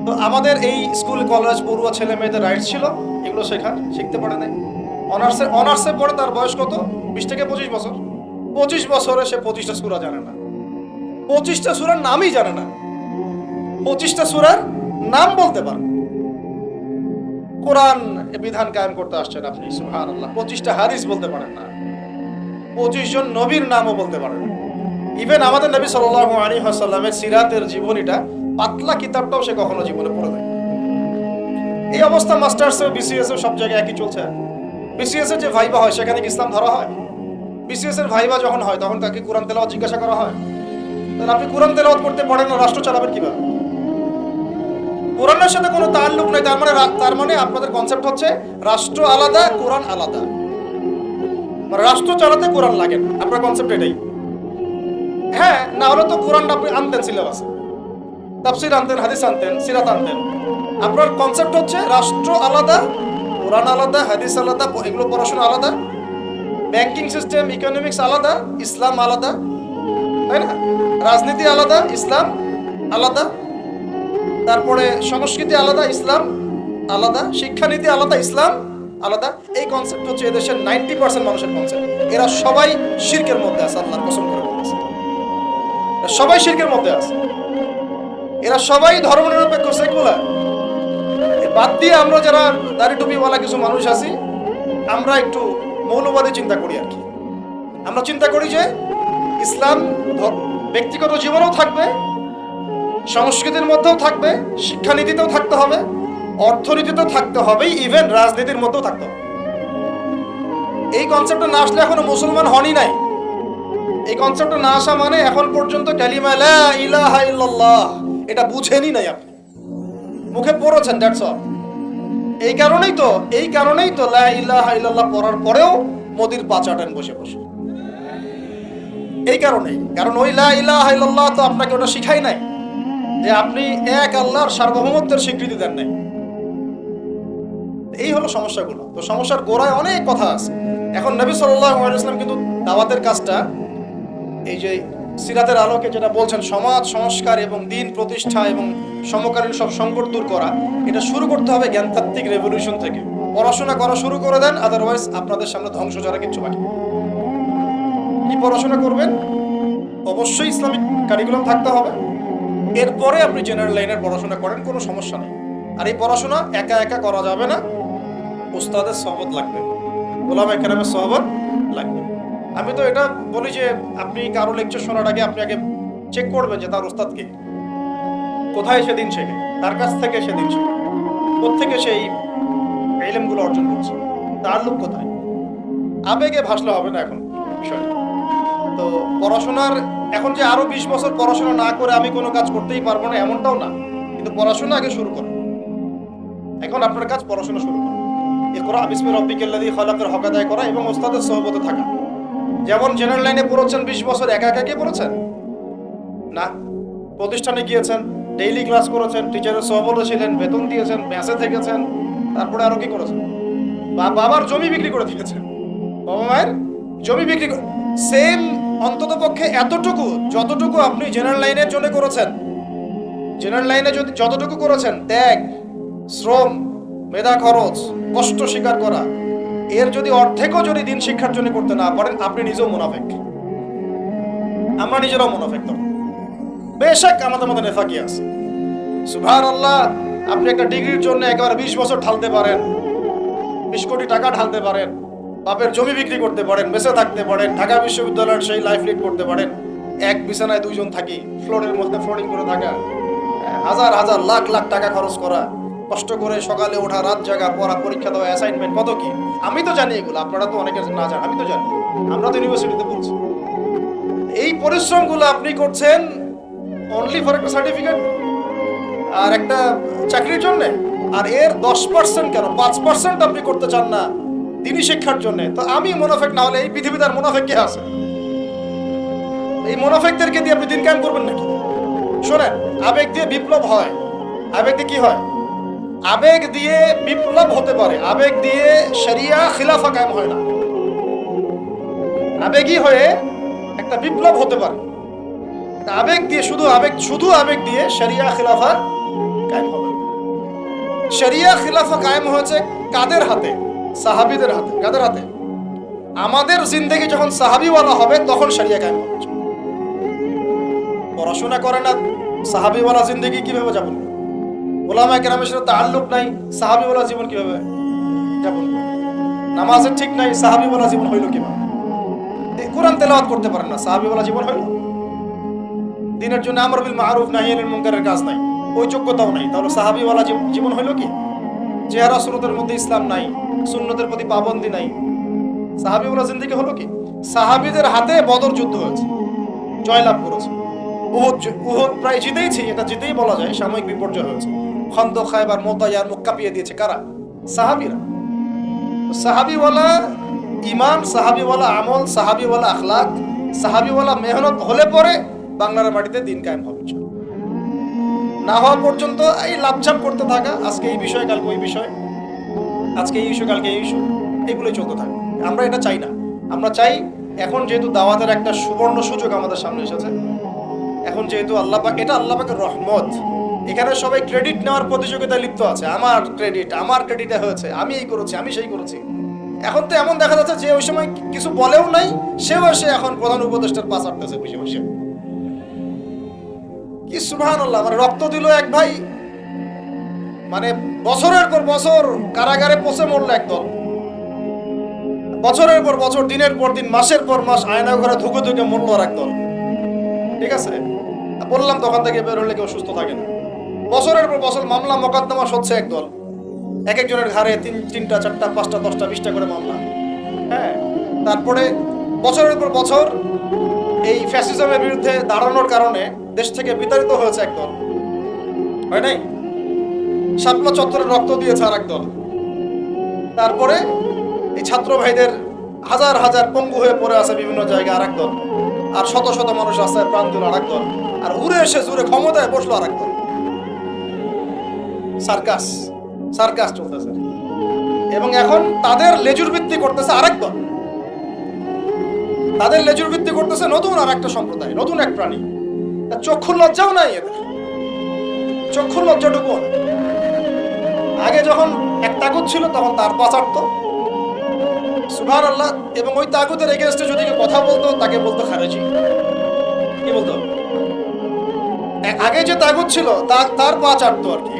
তো আমাদের এই স্কুল কলেজ পড়ুয়া ছেলে মেয়েদের রাইটস ছিল এগুলো শিখতে পারে নাই। অনার্সে পড়ে, তার বয়স কত? 20 থেকে 25 বছর। 25 বছরে সে 25টা সূরা জানে না, 25টা সূরার নামই জানে না, 25টা সূরার নাম বলতে পারে। কোরআন বিধান কায়েম করতে আসছেন আপনি, সুবহানাল্লাহ, 25টা হাদিস বলতে পারেন না, 25 জন নবীর নামও বলতে পারেন না। ইভেন আমাদের নবী সাল্লাল্লাহু আলাইহি ওয়াসাল্লামের সিরাতের জীবনীটা, পাতলা কিতাবটাও সে কখনো জীবনে পড়ে নাই। এই অবস্থা মাস্টার্সে, বিসিএস সব জায়গায় একই চলছে। বিসিএস এর যে ভাইবা হয়, সেখানে কি ইসলাম ধরা হয়? বিসিএস এর ভাইবা যখন হয়, তখন তাকে কোরআন তেলাওয়াত জিজ্ঞাসা করা হয়। তাহলে আপনি কোরআন তেলাওয়াত করতে পারেন না, রাষ্ট্র চালাবেন কিভাবে? কোরআনের সাথে কোনো তাল্লুক নাই। তার মানে আপনাদের কনসেপ্ট হচ্ছে রাষ্ট্র আলাদা, কোরআন আলাদা। মানে রাষ্ট্র চালাতে কোরআন লাগে না, আপনার কনসেপ্ট এটাই। হ্যাঁ, না হলে তো কোরআনটা আপনি আনতেন সিলেবাসে, তাফসীর আনতেন, হাদিস আনতেন, সিরাত আনতেন। আপনার কনসেপ্ট হচ্ছে রাষ্ট্র আলাদা, কোরআন আলাদা, হাদিস আলাদা, এগুলো পড়াশোনা আলাদা, ব্যাংকিং সিস্টেম, ইকোনমিক্স আলাদা, ইসলাম আলাদা, তাই না? রাজনীতি আলাদা, ইসলাম আলাদা, তারপরে সংস্কৃতি আলাদা, ইসলাম আলাদা, শিক্ষানীতি আলাদা, ইসলাম আলাদা। এই কনসেপ্ট হচ্ছে এদেশের 90% মানুষের কনসেপ্ট। এরা সবাই শিরকের মধ্যে আছে, আল্লাহর কসম করে বলতেছে, সবাই শিরকের মধ্যে আছে। এরা সবাই ধর্মনিরপেক্ষ সেকুলার। বাদ দিয়ে আমরা যারা দাড়ি টুপিওয়ালা কিছু মানুষ আছি, আমরা একটু মৌলবাদী চিন্তা করি আর কি। আমরা চিন্তা করি যে ইসলাম ব্যক্তিগত জীবনেও থাকবে, সংস্কৃতির মধ্যেও থাকবে, শিক্ষানীতিতেও থাকতে হবে, অর্থনীতিতেও থাকতে হবে, ইভেন রাজনীতির মধ্যেও থাকতে হবে। এই কনসেপ্টটা না আসলে এখনো মুসলমান হনই নাই। এই কনসেপ্টটা না আসা মানে এখন পর্যন্ত কালিমা লা ইলাহা ইল্লাল্লাহ এটা বুঝেনই নাই আপনি, মুখে পড়েছেন, দ্যাটস অল। এই কারণেই তো লা ইলাহা ইল্লাল্লাহ পড়ার পরেও মোদির পা চাটান বসে বসে। এই কারণ ওই লা ইলাহা ইল্লাল্লাহ তো আপনাকে ওটা শিখাই নাই যে আপনি এক আল্লাহর সার্বভৌমত্বের স্বীকৃতি দেন নাই। এই হলো সমস্যাগুলো। তো সমস্যার গোড়ায় অনেক কথা আছে। এখন নবী সাল্লাল্লাহু আলাইহি ওয়াসাল্লাম কিন্তু দাওয়াতের কাজটা, এই যে সিরাতের আলোকে যেটা বলছেন, সমাজ সংস্কার এবং দিন প্রতিষ্ঠা এবং সমকালীন সব সংকট দূর করা, এটা শুরু করতে হবে জ্ঞানতাত্ত্বিক রেভলিউশন থেকে। পড়াশোনা করা শুরু করে দেন, আদারওয়াইজ আপনাদের সামনে ধ্বংস ছাড়া কিচ্ছু বাকি। কি পড়াশোনা করবেন? অবশ্যই ইসলামিক কারিকুলাম থাকতে হবে। এরপরে আপনি জেনারেল লাইনের পড়াশোনা করেন, কোনো সমস্যা নেই। আর এই পড়াশোনা একা একা করা যাবে না, উস্তাদের সহবত লাগবে, উলামায়ে কেরামের সহবত লাগবে। আমি তো এটা বলি যে আপনি কারো লেকচার শোনার আগে আপনি আগে চেক করবেন যে তার ওস্তাদ কে, কোথায় সেদিন শেখে, তার কাছ থেকে সেদিন শেখে, কোত্থেকে সেই ইলমগুলো অর্জন করছে, তার লোক কোথায়। আবেগে ভাসলে হবে না এখন বিষয়টা। তো পড়াশোনার এখন যে আরো 20 বছর পড়াশোনা না করে আমি কোনো কাজ করতেই পারবো না এমনটাও না, কিন্তু পড়াশোনা আগে শুরু করুন। এখন আপনার কাজ পড়াশোনা শুরু করুন। ইকরা বিসমি রাব্বিকাল্লাযী খালাকের হক আদায় করা এবং ওস্তাদের সোহবতে থাকা। যেমন জেনারেল লাইনে পড়েছেন 20 বছর একা একা কি পড়েছেন না, প্রতিষ্ঠানে গিয়েছেন, ডেইলি ক্লাস করেছেন, টিচারের সোহবতে ছিলেন, বেতন দিয়েছেন, মেসে থেকেছেন, তারপরে আরো কি করেছেন, বাবার জমি বিক্রি করে দিয়েছেন, বাবা মায়ের জমি বিক্রি করে সেম অন্তত পক্ষে এতটুকু যতটুকু আপনি জেনারেল লাইনের জন্য করেছেন, জেনারেল লাইনে যদি যতটুকু করেছেন ত্যাগ, শ্রম, মেধা খরচ, কষ্ট স্বীকার করা, এর যদি অর্ধেকও যদি দিন শিক্ষার জন্য করতে না পারেন আপনি নিজেও মুনাফিক। আমরা নিজেরাও মুনাফিক। তো বেশক আমাদের মধ্যে নেফাকি আছে। সুবহানাল্লাহ, আপনি একটা ডিগ্রির জন্য একেবারে 20 বছর ঢালতে পারেন, 20 কোটি টাকা ঢালতে পারেন, বাপের জমি বিক্রি করতে পারেন, মেসে থাকতে পারেন, ঢাকা বিশ্ববিদ্যালয়ের সেই লাইফ লিড করতে পারেন, এক বিছানায় 2 জন থাকি, ফ্লোরের মধ্যে ফ্লোরিং করে থাকা, হাজার হাজার লাখ লাখ টাকা খরচ করা, কষ্ট করে সকালে ওঠা, রাত জাগা, পড়া, পরীক্ষা দেওয়া, অ্যাসাইনমেন্ট, কত কি। আমি তো জানি এগুলো, আপনারা তো অনেকে না জানেন, আমি তো জানি, আমরা তো ইউনিভার্সিটিতে পড়ছি। এই পরিশ্রমগুলো আপনি করছেন অনলি ফর একটা সার্টিফিকেট আর একটা চাকরির জন্য, আর এর 10% কেন 5% আপনি করতে চান না দিনী শিক্ষার জন্য। তো আমি মুনাফিক না হলে এই পৃথিবীতে আর মুনাফিক কে আছে? এই মুনাফিকদেরকে দিয়ে আপনি দিন কায়েম করবেন নাকি? শোনেন, আবেগ দিয়ে বিপ্লব হয়। আবেগ দিয়ে কি হয়? আবেগ দিয়ে বিপ্লব হতে পারে, আবেগ দিয়ে শরিয়া খিলাফা কায়েম হয় না। আবেগী হয়ে একটা বিপ্লব হতে পারে, আবেগ দিয়ে শুধু আবেগ দিয়ে শরিয়া খিলাফা কায়েম হবে। শরিয়া খিলাফা কায়েম হয়েছে কাদের হাতে? সাহাবীদের হাতে। কাদের হাতে? আমাদের জিন্দেগি যখন সাহাবীওয়ালা হবে তখন শরিয়া কায়েম হবে। পড়াশোনা করে না, সাহাবীওয়ালা জিন্দেগি কিভাবে যাপন করবে? উলামায়ে কেরামের সাথে তাআল্লুক নাই, সাহাবীওয়ালা জীবন কিভাবে যাপন করবে? নামাজের ঠিক নাই, সাহাবীওয়ালা জীবন হইল কিভাবে? কোরআন তেলাওয়াত করতে পারেন না, সাহাবীওয়ালা জীবন হইল? দিনের জন্য আমর বিল মারুফ নাহি আনিল মুনকারের কাজ নাই, ওই যোগ্যতাও নাই, তাহলে সাহাবীওয়ালা জীবন হইল কি? চেহারা সুন্নতের মধ্যে ইসলাম নাই, সুন্নতের প্রতি পাবন্দি নাই, সাহাবীওয়ালা জিন্দেগি হলো কি? সাহাবীদের হাতে বদর যুদ্ধ হয়েছে, জয়লাভ করেছে। উহুদ প্রায় জিতেইছে, এটা জিতেই বলা যায়, সাময়িক বিপর্যয় হয়েছে। খন্দক, খায়বার, মুতায়ার মুখ কাঁপিয়ে দিয়েছে কারা? সাহাবীরা। সাহাবীওয়ালা ঈমান, সাহাবীওয়ালা আমল, সাহাবীওয়ালা আখলাক, সাহাবীওয়ালা মেহনত হলে পরে বাংলার মাটিতে দিন কায়েম হবে। না হওয়া পর্যন্ত এই লাভঝাপ করতে থাকা, আজকে এই বিষয় কালকে ওই বিষয়, আজকে এই ইস্যু কালকে এই ইস্যু, এগুলোই চলতে থাকে। আমরা এটা চাই না। আমরা চাই এখন যেহেতু দাওয়াতের একটা সুবর্ণ সুযোগ আমাদের সামনে এসেছে, এখন যেহেতু আল্লাহ পাক, এটা আল্লাহ পাকের রহমত, এখানে সবাই ক্রেডিট নেওয়ার প্রতিযোগিতায় লিপ্ত আছে। আমার ক্রেডিটে হয়েছে, আমি এই করেছি, আমি সেই করেছি। এখন তো এমন দেখা যাচ্ছে যে ওই সময় কিছু বলেও নাই, সেও এসে এখন প্রধান উপদেষ্টার পাশ আটতেছে বসে বসে। কি সুবহানাল্লাহ! মানে রক্ত দিল এক ভাই, মানে বছরের পর বছর কারাগারে পচে মরল একদল, বছরের পর বছর, দিনের পর দিন, মাসের পর মাস আয়না ঘরে ধুকে ধুকে মরল আর একদল। ঠিক আছে, বললাম তখন থেকে বের হলে কেউ সুস্থ থাকে না। বছরের পর বছর মামলা মোকদ্দমা সচ্ছে একদল, এক একজনের ঘাড়ে 3টা 4টা 5টা 10টা 20টা করে মামলা। হ্যাঁ, তারপরে বছরের পর বছর এই ফ্যাসিজমের বিরুদ্ধে দাঁড়ানোর কারণে দেশ থেকে বিতাড়িত হয়েছে একদল, হয় নাই? শাপলা চত্বরে রক্ত দিয়েছে আর একদল। তারপরে এই ছাত্র ভাইদের হাজার হাজার পঙ্গু হয়ে পড়ে আছে বিভিন্ন জায়গায় আর একদল, আর শত শত মানুষ রাস্তায় প্রাণ দিল আর একদল, আর উড়ে এসে জুড়ে ক্ষমতায় বসলো আর একদল। সার্কাস চলতেছে, এবং এখন তাদের লেজুর ভিত্তি করতেছে আরেক দল, তাদের লেজুর ভিত্তি করতেছে নতুন আর একটা সম্প্রদায়, নতুন এক প্রাণী। চক্ষুর লজ্জাও নাই এদের, চক্ষুর লজ্জাটুকু। আগে যখন এক তাগুত ছিল তখন তার পাচারত, সুবহানাল্লাহ, এবং ওই তাগুতের এগেইনস্টে যদি কেউ কথা বলতো তাকে বলতো খারেজি। কি বলতো? আগে যে তাগুত ছিল তার পাচারত আর কি,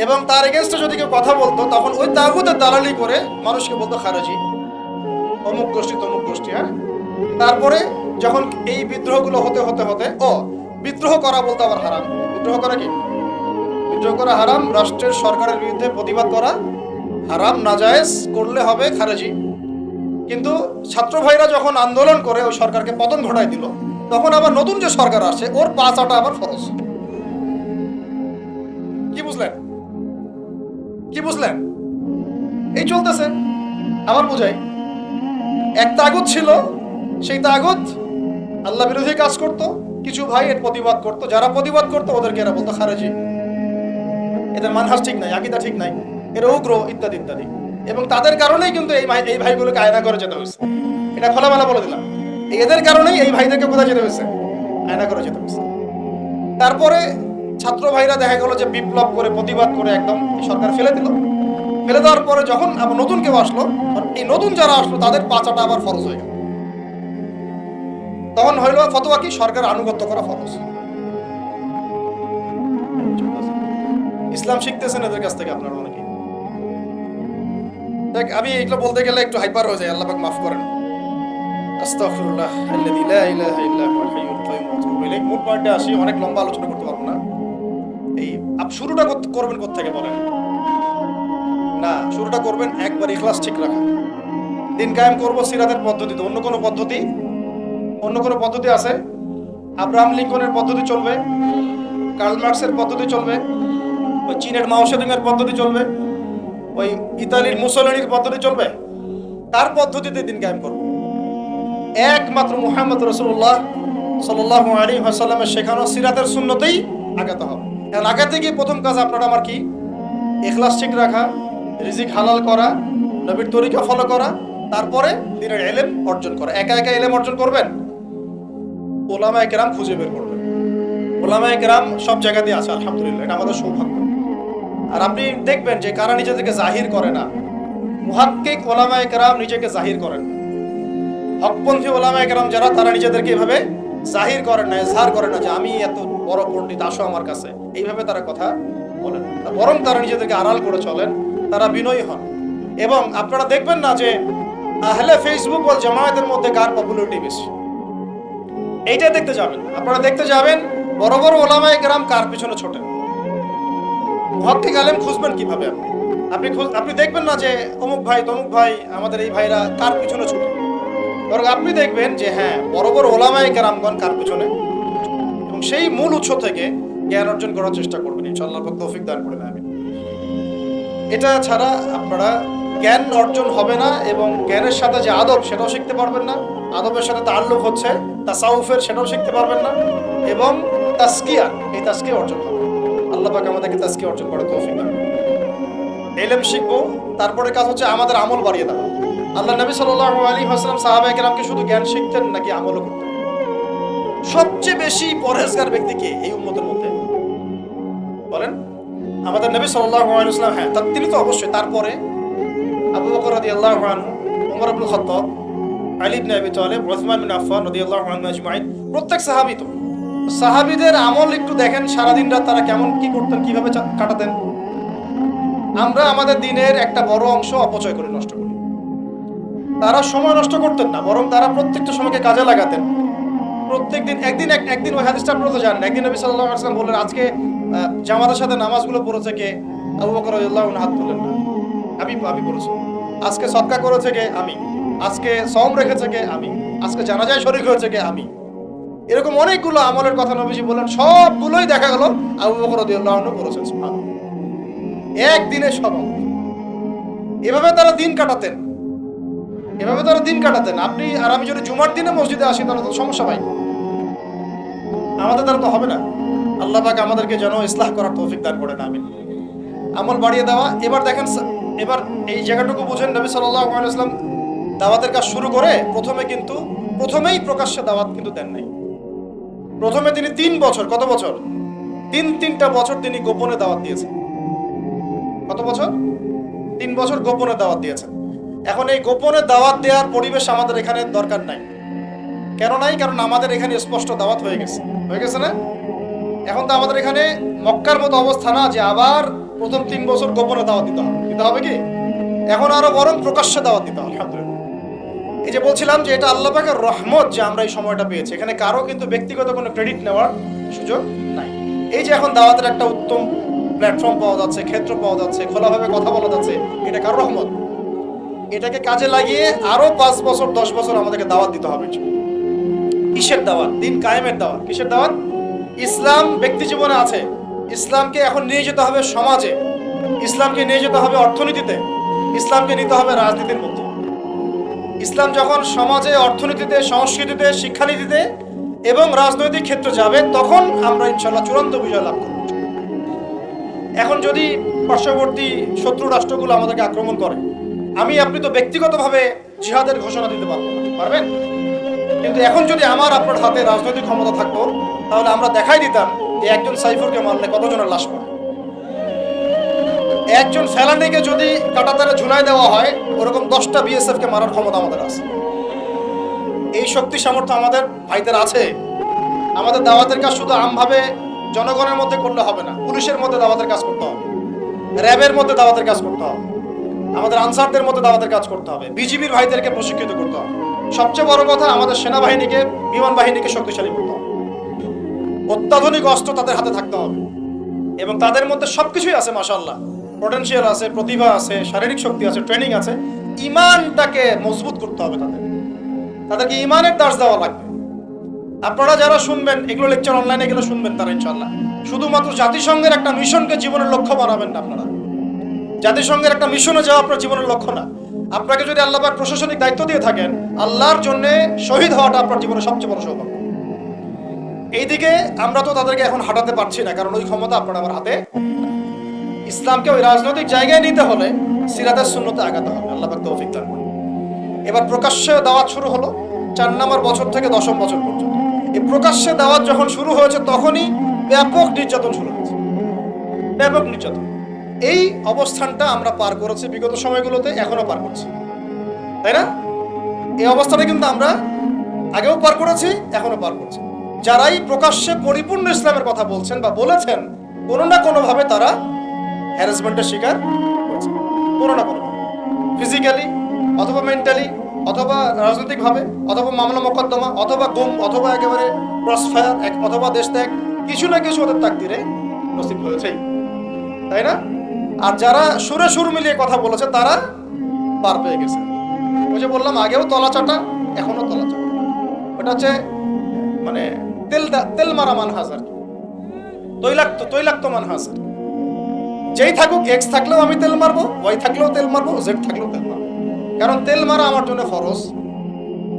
এবং তার এগেইনস্টে যদি কেউ কথা বলতো তখন ওই তাগুতের দালালি করে মানুষকে বলতো খারেজি, অমুক গোষ্ঠী তমুক গোষ্ঠী। হ্যাঁ, তারপরে যখন এই বিদ্রোহগুলো হতে হতে হতে বিদ্রোহ করা বলতে আবার হারাম। বিদ্রোহ করা কি? বিদ্রোহ করা হারাম, রাষ্ট্রের সরকারের বিরুদ্ধে প্রতিবাদ করা হারাম, নাজায়েজ, করলে হবে খারেজি। কিন্তু ছাত্র ভাইরা যখন আন্দোলন করে ওই সরকারকে পতন ঘটায় দিল, তখন আবার নতুন যে সরকার আসে ওর পা চাটা আবার ফরজ। কি বুঝলেন? কি বুঝলেন? এই চলতেছে। আবার বুঝাই, এক তাগুত ছিল, সেই তাগুত আল্লাহ বিরোধী কাজ করত, কিছু ভাই এর প্রতিবাদ করত, যারা প্রতিবাদ করতো ওদেরকে এরা বলতো খারেজি, এদের মানহাজ ঠিক নাই, আকীদা ঠিক নাই, এরা উগ্র, ইত্যাদি ইত্যাদি। এবং তাদের কারণেই কিন্তু এই ভাইগুলোকে আয়না করে যেতে হয়েছে। এটা খোলামেলা বলে দিলাম, এদের কারণেই এই ভাইদেরকে কোথায় যেতে হয়েছে? আয়না করে যেতে হয়েছে। তারপরে ছাত্র ভাইরা দেখা গেল যে বিপ্লব করে প্রতিবাদ করে একদম সরকার ফেলে দিল। ফেলে দেওয়ার পরে যখন আবার নতুন কেউ আসলো, এই নতুন যারা আসলো তাদের পাচাটা আবার ফরজ হয়ে গেল। তখন হইল ফতোয়া কি? সরকার আনুগত্য করা ফরজ। ইসলাম শিখতেছেন এদের কাছ থেকে আপনারা অনেকে। দেখ, আমি এগুলো বলতে গেলে একটু হাইপার হয়ে যায়, আল্লাহ পাক মাফ করেন। আস্তাগফিরুল্লাহ আল্লাযী লা ইলাহা ইল্লা হুয়াল হাইয়ুল কাইয়ুম ওয়া আতুবু ইলাইহি। মূল পয়েন্টে আসি, অনেক লম্বা আলোচনা করতে পারবো না। এই শুরুটা করবেন কোত্থেকে বলেন? না, শুরুটা করবেন একবার ইখলাস ঠিক রাখা। দিন কায়েম করবো সিরাতের পদ্ধতিতে। অন্য কোনো পদ্ধতি আছে? আব্রাহাম লিঙ্কনের পদ্ধতি চলবে? কার্ল মার্কসের পদ্ধতি চলবে? ওই চীনের মাও সেতুংয়ের পদ্ধতি চলবে? ওই ইতালির মুসোলিনির পদ্ধতি চলবে? তার পদ্ধতিতে দিন কায়েম করবো। একমাত্র মুহাম্মদ রাসূলুল্লাহ সাল্লাল্লাহু আলাইহি ওয়াসাল্লামের শেখানো সিরাতের সুন্নতেই আগাতে হবে। এখন আগাতে গিয়ে প্রথম কাজ আপনার আমার কি? ইখলাস ঠিক রাখা, রিজিক হালাল করা, নবীর তরিকা ফলো করা, তারপরে দিনের ইলম অর্জন করা। একা একা ইলম অর্জন করবেন? উলামায়ে কেরাম খুঁজে বের করবেন। উলামায়ে কেরাম সব জায়গাতেই আছে, আলহামদুলিল্লাহ, এটা আমাদের সৌভাগ্য। আর আপনি দেখবেন যে কারা নিজেদেরকে জাহির করে না, মুহাক্কিক উলামায়ে কেরাম নিজেকে জাহির করেন। হকপন্থী উলামায়ে কেরাম যারা, তারা নিজেদেরকে এভাবে জাহির করেন না, ইজহার করেন না যে আমি এত বড় পণ্ডিত, আসো আমার কাছে, এইভাবে তারা কথা বলেন। বরং তারা নিজেদেরকে আড়াল করে চলেন, তারা বিনয়ী হন। এবং আপনারা দেখবেন না যে আহলে ফেসবুক ওয়াল জামায়াতের মধ্যে কার পপুলারিটি বেশি, এইটা দেখতে যাবেন। আপনারা দেখতে যাবেন বড় বড় উলামায়ে কেরাম কার পিছনে ছোটেন। মুহাক্কিক আলেম খুঁজবেন কিভাবে? আপনি দেখবেন না যে অমুক ভাই তমুক ভাই, আমাদের এই ভাইরা কার পিছনে ছোটে। বরং আপনি দেখবেন যে হ্যাঁ, বড় বড় উলামায়ে কেরামগণ কার পিছনে, এবং সেই মূল উৎস থেকে জ্ঞান অর্জন করার চেষ্টা করবেন। ইনশাআল্লাহ তৌফিক দান করবেন, আমিন। এটা ছাড়া আপনারা জ্ঞান অর্জন হবে না, এবং জ্ঞানের সাথে যে আদব সেটাও শিখতে পারবেন না। আদবের সাথে তাআল্লুক হচ্ছে তাসাউফের, সেটাও শিখতে পারবেন না। এবং তাসকিয়া, এই তাসকিয়া অর্জন হবে। আল্লাহ পাক আমাদেরকে তাসকিয়া অর্জন করার তৌফিক দান করুন। ইলম শিখবো, তারপরে কাজ হচ্ছে আমাদের আমল বাড়িয়ে দেওয়া। আল্লাহ নবী সাল্লাল্লাহু আলাইহি ওয়াসাল্লাম সাহাবায়ে কেরামকে শুধু জ্ঞান শিখতেন নাকি আমলও করতেন? সবচেয়ে বেশি পরহেজগার ব্যক্তি কে এই উম্মতের মধ্যে বলেন? আমাদের নবী সাল্লাল্লাহু আলাইহি ওয়াসাল্লাম। হ্যাঁ, তিনি তো অবশ্যই। তারপরে আবু বকর রাদিয়াল্লাহু আনহু, ওমর ইবনে খাত্তাব, আলী ইবনে আবি তালিব, উসমান বিন আফফান রাদিয়াল্লাহু আনহু আজমাইন, প্রত্যেক সাহাবী। তো সাহাবীদের আমল একটু দেখেন, সারাদিন রাত তারা কেমন কি করতেন, কিভাবে কাটাতেন। আমরা আমাদের দিনের একটা বড় অংশ অপচয় করে নষ্ট করি। তারা সময় নষ্ট করতেন না, বরং তারা প্রত্যেকটা সময়কে কাজে লাগাতেন। প্রত্যেকদিন একদিন ওই হাদিসটা আপনারা তো জানেন। একদিন নবী সাল্লাল্লাহু আলাইহি ওয়াসাল্লাম বললেন, আজকে জামাতের সাথে নামাজগুলো পড়েছে কে? আবু বকর রাদিয়াল্লাহু আনহু হাত তুললেন না। আমি পড়েছি। আজকে সদকা করেছে কে? আমি। আজকে সওম রেখেছে কে? আমি। আজকে জানাজায় শরীক হয়েছে কে? আমি। এরকম অনেকগুলো আমলের কথা নবীজি বললেন, সবগুলোই দেখা গেল আবু বকর রাদিয়াল্লাহু আনহু করেছেন। সুবহানাল্লাহ, একদিনে সব। এভাবে তারা দিন কাটাতেন, আপনি আর আমি যদি জুমার দিনে মসজিদে আসি তাহলে তো সমস্যা ভাই, আমাদের দ্বারা তো হবে না। আল্লাহ পাক আমাদেরকে যেন ইসলাহ করার তৌফিক দান করেন, আমিন। আমল বাড়িয়ে দেওয়া। এবার দেখেন, এবার এই জায়গাটুকু বুঝেন, নবী সাল্লাল্লাহু আলাইহি ওয়াসাল্লাম দাওয়াতের কাজ শুরু করে প্রথমেই প্রকাশ্যে দাওয়াত কিন্তু দেন নাই। প্রথমে তিনি 3 বছর, কত বছর? তিনটা বছর তিনি গোপনে দাওয়াত দিয়েছেন। কত বছর? 3 বছর গোপনে দাওয়াত দিয়েছেন। এখন এই গোপনে দাওয়াত দেওয়ার পরিবেশ আমাদের এখানে দরকার নাই। কেন নাই? কারণ আমাদের এখানে স্পষ্ট দাওয়াত হয়ে গেছে না? এখন তো আমাদের এখানে মক্কার মতো অবস্থা না যে আবার প্রথম 3 বছর গোপনে দাওয়াত দিতে হবে কি? এখন আরো বরং প্রকাশ্যে দাওয়াত দিতে হবে। আলহামদুলিল্লাহ, এই যে বলছিলাম যে এটা আল্লাহ পাকের রহমত যে আমরা এই সময়টা পেয়েছি, এখানে কারো কিন্তু ব্যক্তিগত কোনো ক্রেডিট নেওয়ার সুযোগ নাই। এই যে এখন দাওয়াতের একটা উত্তম প্ল্যাটফর্ম পাওয়া যাচ্ছে, ক্ষেত্র পাওয়া যাচ্ছে, খোলাভাবে কথা বলা যাচ্ছে, এটা কার রহমত। এটাকে কাজে লাগিয়ে আরো 5 বছর 10 বছর আমাদেরকে দাওয়াত দিতে হবে। কিসের দাওয়াত? দিন কায়েমের দাওয়াত। কিসের দাওয়াত? ইসলাম ব্যক্তি জীবনে আছে, ইসলামকে এখন নিয়ে যেতে হবে সমাজে, ইসলামকে নিয়ে যেতে হবে অর্থনীতিতে, ইসলামকে নিতে হবে রাজনীতির মধ্যে। ইসলাম যখন সমাজে, অর্থনীতিতে, সংস্কৃতিতে, শিক্ষানীতিতে এবং রাজনৈতিক ক্ষেত্রে যাবে, তখন আমরা ইনশাল্লাহ চূড়ান্ত বিজয় লাভ করব। এখন যদি পার্শ্ববর্তী শত্রু রাষ্ট্রগুলো আমাদেরকে আক্রমণ করে, আমি আপনি তো ব্যক্তিগতভাবে জিহাদের ঘোষণা দিতে পারবো না, পারবেন? কিন্তু এখন যদি আমার আপনার হাতে রাজনৈতিক ক্ষমতা থাকতো, তাহলে আমরা দেখাই দিতাম যে একজন সাইফুরকে মারলে কতজনের লাশ পড়ে। একজন ফেলানিকে যদি কাঁটাতারে ঝুলাই দেওয়া হয়, ওরকম 10টা বিএসএফ কে মারার ক্ষমতা আমাদের আছে। এই শক্তি সামর্থ্য আমাদের ভাইদের আছে। আমাদের দাওয়াতের কাজ শুধু আমভাবে জনগণের মধ্যে করলে হবে না, পুলিশের মধ্যে দাওয়াতের কাজ করতে হবে, র্যাবের মধ্যে দাওয়াতের কাজ করতে হবে, আমাদের আনসারদের মধ্যে দাওয়াতের কাজ করতে হবে, বিজিবির ভাইদেরকে প্রশিক্ষিত করতে হবে। সবচেয়ে বড় কথা, আমাদের সেনাবাহিনীকে, বিমান বাহিনীকে শক্তিশালী করতে হবে। অত্যাধুনিক অস্ত্র তাদের হাতে থাকতে হবে এবং তাদের মধ্যে সবকিছুই আছে, মাশাআল্লাহ, পটেনশিয়াল আছে, প্রতিভা আছে, শারীরিক শক্তি আছে, ট্রেনিং আছে। ইমানটাকে মজবুত করতে হবে তাদেরকে ইমানের দাস দেওয়া লাগবে। আপনারা যারা শুনবেন এগুলো লেকচার, অনলাইনে এগুলো শুনবেন, তারা ইনশাআল্লাহ শুধুমাত্র জাতিসংঘের একটা মিশনকে জীবনের লক্ষ্য বানাবেন না। আপনারা জাতিসংঘের একটা মিশনে যাওয়া আপনার জীবনের লক্ষ্য না। আপনাকে যদি আল্লাহ পাক প্রশাসনিক দায়িত্ব দিয়ে থাকেন, আল্লাহর জন্য শহীদ হওয়াটা আপনার জীবনের সবচেয়ে বড় সৌভাগ্য। এইদিকে আমরা তো তাদেরকে এখন হাঁটাতে পারছি না, কারণ ওই ক্ষমতা আপনার আমার হাতে। ইসলামকে ওই রাজনৈতিক জায়গায় নিতে হলে সিরাতের সুন্নতে আগাতে হবে। আল্লাহ পাক তৌফিক দান করুন। এবার প্রকাশ্যে দাওয়াত শুরু হলো 4 নম্বর বছর থেকে 10ম বছর পর্যন্ত। এই প্রকাশ্যে দাওয়াত যখন শুরু হয়েছে, তখনই ব্যাপক নির্যাতন শুরু হয়েছে, ব্যাপক নির্যাতন। এই অবস্থানটা আমরা পার করেছি বিগত সময়গুলোতে, এখনো পার করছি, তাই না? এই অবস্থাটা কিন্তু আমরা আগেও পার করেছি, এখনো পার করছি। যারাই প্রকাশ্যে পরিপূর্ণ ইসলামের কথা বলছেন বা বলেছেন, কোনো না কোনোভাবে তারা হ্যারাসমেন্টের শিকার হয়েছে, কোনো না কোনো, ফিজিক্যালি অথবা মেন্টালি অথবা রাজনৈতিকভাবে অথবা মামলা মোকদ্দমা অথবা গুম অথবা একেবারে ক্রসফায়ার অথবা দেশ ত্যাগ, কিছু না কিছু ওদের তাকদিরে নসিব হয়েছেই, তাই না? আর যারা সুরে সুর মিলিয়ে কথা বলেছে, তারা পার পেয়ে গেছে। ওই যে বললাম, আগেও তলা চাটা, এখনো তলা চাটা। ওটা হচ্ছে মানে তেল মারা মানহাজ আর কি, তৈলাক্ত মানহাজ। যেই থাকুক, এক্স থাকলেও আমি তেল মারবো, ওয়াই থাকলেও তেল মারবো, জেড থাকলেও তেল মারবো। কারণ তেল মারা আমার জন্য ফরজ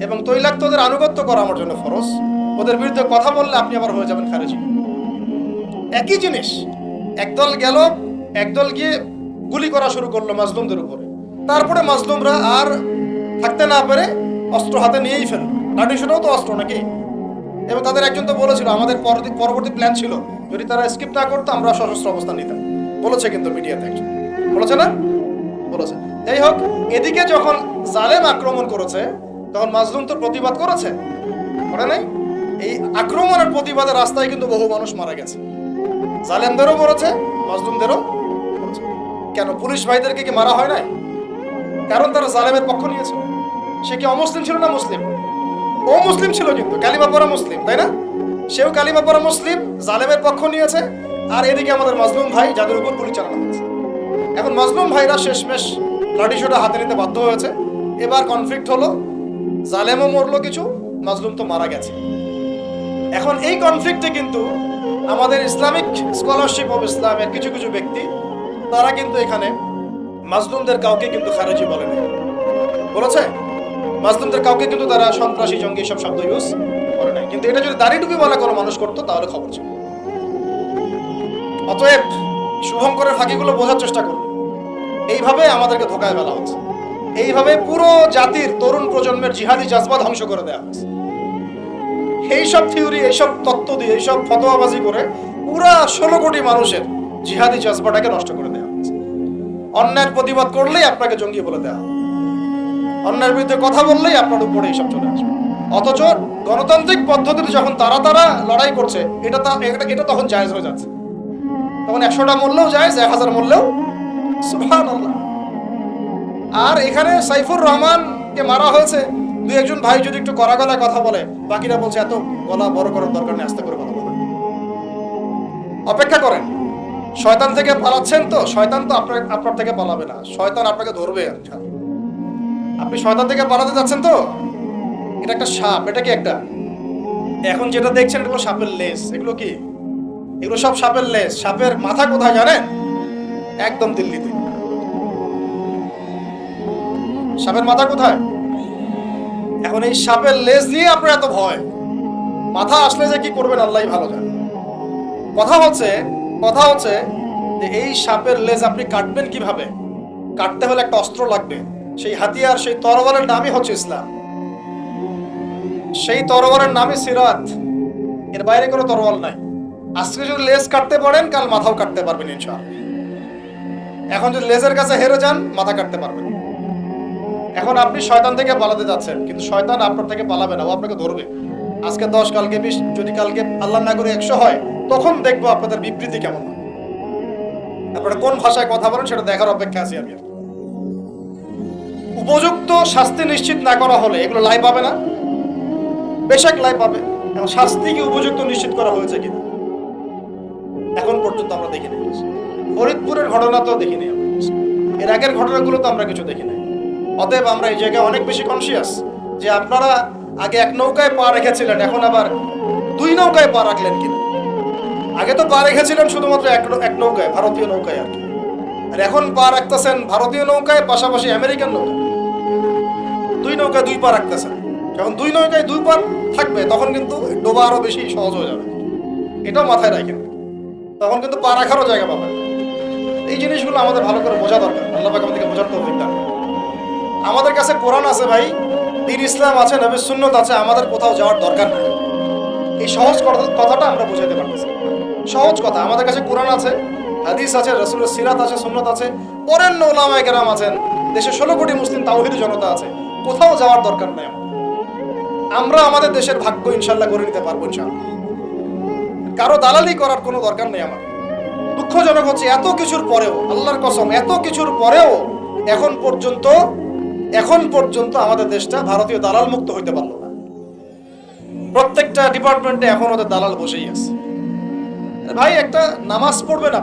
এবং তৈলাক্তদের আনুগত্য করা আমার জন্য ফরজ। ওদের বিরুদ্ধে কথা বললে আপনি আবার হয়ে যাবেন খারেজি। একই জিনিস, একদল গেল, একদল গিয়ে গুলি করা শুরু করলো মাজলুমদের উপরে। তারপরে মাজলুমরা আর থাকতে না পেরে অস্ত্র হাতে নিয়েই ফেলল। লাঠিসোঁটাও তো অস্ত্র নাকি? এবং তাদের একজন তো বলেছিল, আমাদের পরবর্তী প্ল্যান ছিল যদি তারা স্কিপ না করতো, আমরা সশস্ত্র অবস্থান নিতাম। বলেছে কিন্তু মিডিয়াতে একজন, বলেছে না? বলেছে। যাই হোক, এদিকে যখন জালেম আক্রমণ করেছে, তখন মাজলুম তো প্রতিবাদ করেছে, করে নাই? এই আক্রমণের প্রতিবাদের রাস্তায় কিন্তু বহু মানুষ মারা গেছে। জালেমদেরও করেছে, মাজলুমদেরও করেছে। কেন পুলিশ ভাইদেরকে কি মারা হয় নাই? কারণ তারা জালেমের পক্ষ নিয়েছে। সে কি অমুসলিম ছিল না মুসলিম? ও মুসলিম ছিল, কিন্তু কালিমা পড়া মুসলিম, তাই না? সেও কালিমা পড়া মুসলিম, জালেমের পক্ষ নিয়েছে। আর এদিকে আমাদের মাজলুম ভাই, যাদের উপর গুলি চালানো হয়েছে। এখন মাজলুম ভাইরা শেষমেশ লাঠিসোঁটা হাতে নিতে বাধ্য হয়েছে। এবার কনফ্লিক্ট হলো, জালেমও মরলো কিছু, মাজলুম তো মারা গেছে। এখন এই কনফ্লিক্টে কিন্তু আমাদের ইসলামিক স্কলারশিপ অফ ইসলামের কিছু কিছু ব্যক্তি, তারা কিন্তু এখানে মাজলুমদের কাউকে কিন্তু খারেজি বলে না, বলেছে? মাজলুমদের কাউকে কিন্তু তারা সন্ত্রাসী, জঙ্গি সব শব্দ ইউজ করে নাই। কিন্তু এটা যদি দাড়ি টুপি বলা কোনো মানুষ করতো, তাহলে খবর ছিল। অতএব শুভঙ্করের ফাঁকিগুলো বোঝার চেষ্টা করুন। এইভাবে আমাদেরকে ধোকায় ফেলা হচ্ছে, এইভাবে পুরো জাতির তরুণ প্রজন্মের জিহাদি জাজবা ধ্বংস করে দেওয়া হচ্ছে। এইসব থিওরি, এইসব তত্ত্ব দিয়ে, এইসব ফতোয়াবাজি করে পুরা 16 কোটি মানুষের জিহাদি জাজবাটাকে নষ্ট করে দেওয়া হচ্ছে। অন্যায়ের প্রতিবাদ করলেই আপনাকে জঙ্গি বলে দেওয়া হবে, অন্যায়ের বিরুদ্ধে কথা বললেই আপনার উপরে এইসব চলে আসবে। অথচ গণতান্ত্রিক পদ্ধতিতে যখন তারা লড়াই করছে, এটা তখন জায়েজ হয়ে যাচ্ছে। তখন 100টা মরলেও জায়েজ, 1000 মরলেও সুবহানাল্লাহ। আর এখানে সাইফুর রহমানকে মারা হয়েছে, দুই একজন ভাই যদি একটু কড়া গলায় কথা বলে, বাকিরা বলছে এত গলা বড় করার দরকার নেই, আস্তে করে কথা বলেন, অপেক্ষা করেন। শয়তান থেকে পালাচ্ছেন তো, শয়তান তো আপনার থেকে পালাবে না, শয়তান আপনাকে ধরবে। আপনি শয়তান থেকে পালাতে যাচ্ছেন তো, এটা একটা সাপ। এটা কি একটা, এখন যেটা দেখছেন এগুলো সাপের লেজ। এগুলো কি? এগুলো সব সাপের লেজ। সাপের মাথা কোথায় জানেন? একদম দিল্লিতে। সাপের মাথা কোথায়? এখন এই সাপের লেজ নিয়ে আপনার এত ভয়, মাথা আসলে যে কি করবেন আল্লাহই ভালো জানে। কথা হচ্ছে যে এই সাপের লেজ আপনি কাটবেন কিভাবে? কাটতে হলে একটা অস্ত্র লাগবে। সেই হাতিয়ার, সেই তরবারের নামই হচ্ছে ইসলাম। সেই তরবারের নামই সিরাত। এর বাইরে কোনো তরবাল নাই। আজকে যদি লেজ কাটতে পারেন, কাল মাথাও কাটতে পারবেন ইনশাআল্লাহ। এখন যদি লেজের কাছে হেরে যান, মাথা কাটতে পারবেন। এখন আপনি শয়তান থেকে পালাতে যাচ্ছেন, কিন্তু শয়তান আপনার থেকে পালাবে না, ও আপনাকে ধরবে। আজকে 10, কালকে 20, যদি কালকে আল্লাহ না করে 100 হয়, তখন দেখবো আপনাদের বিবৃতি কেমন হয়। আপনারা কোন ভাষায় কথা বলেন সেটা দেখার অপেক্ষা আছি আমি। উপযুক্ত শাস্তি নিশ্চিত না করা হলে এগুলো লাই পাবে না, বেশক লাই পাবে। এখন শাস্তি কি উপযুক্ত নিশ্চিত করা হয়েছে কিনা এখন পর্যন্ত আমরা দেখিনি। ফরিদপুরের ঘটনা তো দেখিনি, এর আগের ঘটনাগুলো তো আমরা কিছু দেখি নাই। অতএব আমরা এই জায়গায় অনেক বেশি কনসিয়াস যে আপনারা আগে এক নৌকায় পা রেখেছিলেন, এখন আবার 2 নৌকায় পা রাখলেন কিনা। আগে তো পা রেখেছিলেন শুধুমাত্র এক নৌকায়, ভারতীয় নৌকায় আর কি। আর এখন পা রাখতেছেন ভারতীয় নৌকায়, পাশাপাশি আমেরিকান নৌকায়। 2 নৌকায় 2 পা রাখতেছেন। যখন 2 নৌকায় 2 পা থাকবে, তখন কিন্তু ডোবা আরো বেশি সহজ হয়ে যাবে। এটাও মাথায় রাখেন, তখন কিন্তু পা রাখারও জায়গা পাবেন। এই জিনিসগুলো আমাদের ভালো করে বোঝা দরকার। আল্লাহ পাক আমাদেরকে বোঝার তৌফিক দান। আমাদের কাছে কোরআন আছে ভাই, দ্বীন ইসলাম আছে, নবীর সুন্নাত আছে, আমাদের কোথাও যাওয়ার দরকার নেই। এই সহজ কথাটা আমরা বোঝাতে পারতেছি। সহজ কথা, আমাদের কাছে কোরআন আছে, হাদিস আছে, রাসূলের সিরাত আছে, সুন্নাত আছে, বরেণ্য উলামায়ে কেরাম আছেন, দেশে 16 কোটি মুসলিম তাওহীদি জনতা আছে। কোথাও যাওয়ার দরকার নেই। আমরা আমাদের দেশের ভাগ্য ইনশাআল্লাহ করে নিতে পারবো ইনশাআল্লাহ। কারো দালালি করার কোনো দরকার নেই আমার। দুঃখজনক হচ্ছে এত কিছুর পরেও, আল্লাহর কসম, এত কিছুর পরেও এখন পর্যন্ত আমাদের দেশটা ভারতীয় দালাল মুক্ত হইতে পারলো না। প্রত্যেকটা ডিপার্টমেন্টে এখন ওদের দালাল বসেই আছে। ভাই একটা নামাজ পড়বে না,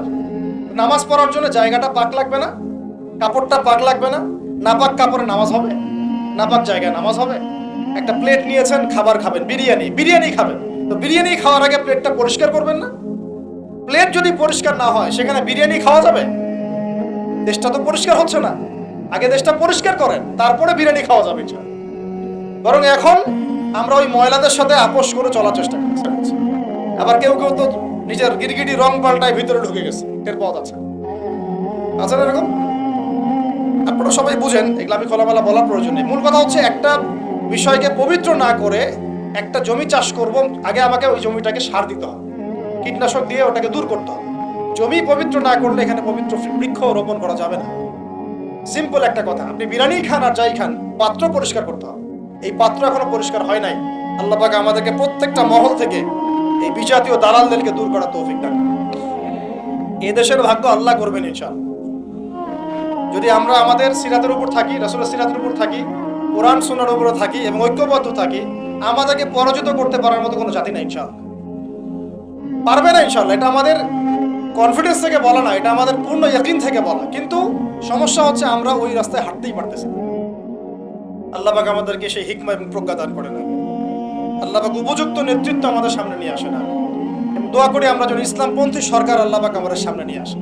নামাজ পড়ার জন্য জায়গাটা পাক লাগবে না, কাপড়টা পাক লাগবে না, নাপাক কাপড়ে নামাজ হবে, নাপাক জায়গায় নামাজ হবে। একটা প্লেট নিয়েছেন, খাবার খাবেন, বিরিয়ানি খাবেন, তো বিরিয়ানি খাওয়ার আগে প্লেটটা পরিষ্কার করবেন না? প্লেট যদি পরিষ্কার না হয়, সেখানে বিরিয়ানি খাওয়া যাবে? দেশটা তো পরিষ্কার হচ্ছে না। আগে দেশটা পরিষ্কার করেন, তারপরে বিরিয়ানি খাওয়া যাবে। বরং এখন আমরা ওই ময়লাদের সাথে আপোষ করে চলার চেষ্টা করছি। আবার কেউ তো নিজের গিরগিটি রং পাল্টায় ভিতরে ঢুকে গেছে, টের পাওয়া যাচ্ছে। আচ্ছা, এরকম আপনারা সবাই বুঝেন, এগুলো আমি খোলামেলা বলার প্রয়োজন নেই। মূল কথা হচ্ছে, একটা বিষয়কে পবিত্র না করে একটা জমি চাষ করব, আগে আমাকে ওই জমিটাকে সার দিতে হবে, কীটনাশক দিয়ে ওটাকে দূর করতে হবে। জমি পবিত্র না করলে এখানে পবিত্র বৃক্ষ রোপণ করা যাবে না। সিম্পল একটা কথা, আপনি বিরিয়ানি খান আর যাই খান, পাত্র পরিষ্কার করতে হবে। এই পাত্র এখনো পরিষ্কার হয় নাই। আল্লাহ পাক আমাদেরকে প্রত্যেকটা মহল থেকে এই বিজাতীয় দালালদেরকে দূর করার তৌফিক দান। এই দেশের ভাগ্য আল্লাহ করবেন ইনশাআল্লাহ। যদি আমরা আমাদের সিরাতের উপর থাকি, রাসূলের সিরাতের উপর থাকি, কোরআন সুন্নাহর উপর থাকি এবং ঐক্যবদ্ধ থাকি, আমাদেরকে পরাজিত করতে পারার মতো কোনো জাতি নাই ইনশাআল্লাহ, পারবে না ইনশাআল্লাহ। এটা আমাদের কনফিডেন্স থেকে বলা না, এটা আমাদের পূর্ণ ইয়াকিন থেকে বলা। কিন্তু সমস্যা হচ্ছে আমরা ওই রাস্তায় হাঁটতেই পারতেছি। আল্লাহ পাক আমাদেরকে সেই হিকমা এবং প্রজ্ঞা দান করে না। আল্লাহ পাক উপযুক্ত নেতৃত্ব আমাদের সামনে নিয়ে আসে না। দোয়া করি আমরা যেন ইসলামপন্থী সরকার আল্লাহ পাক আমাদের সামনে নিয়ে আসে,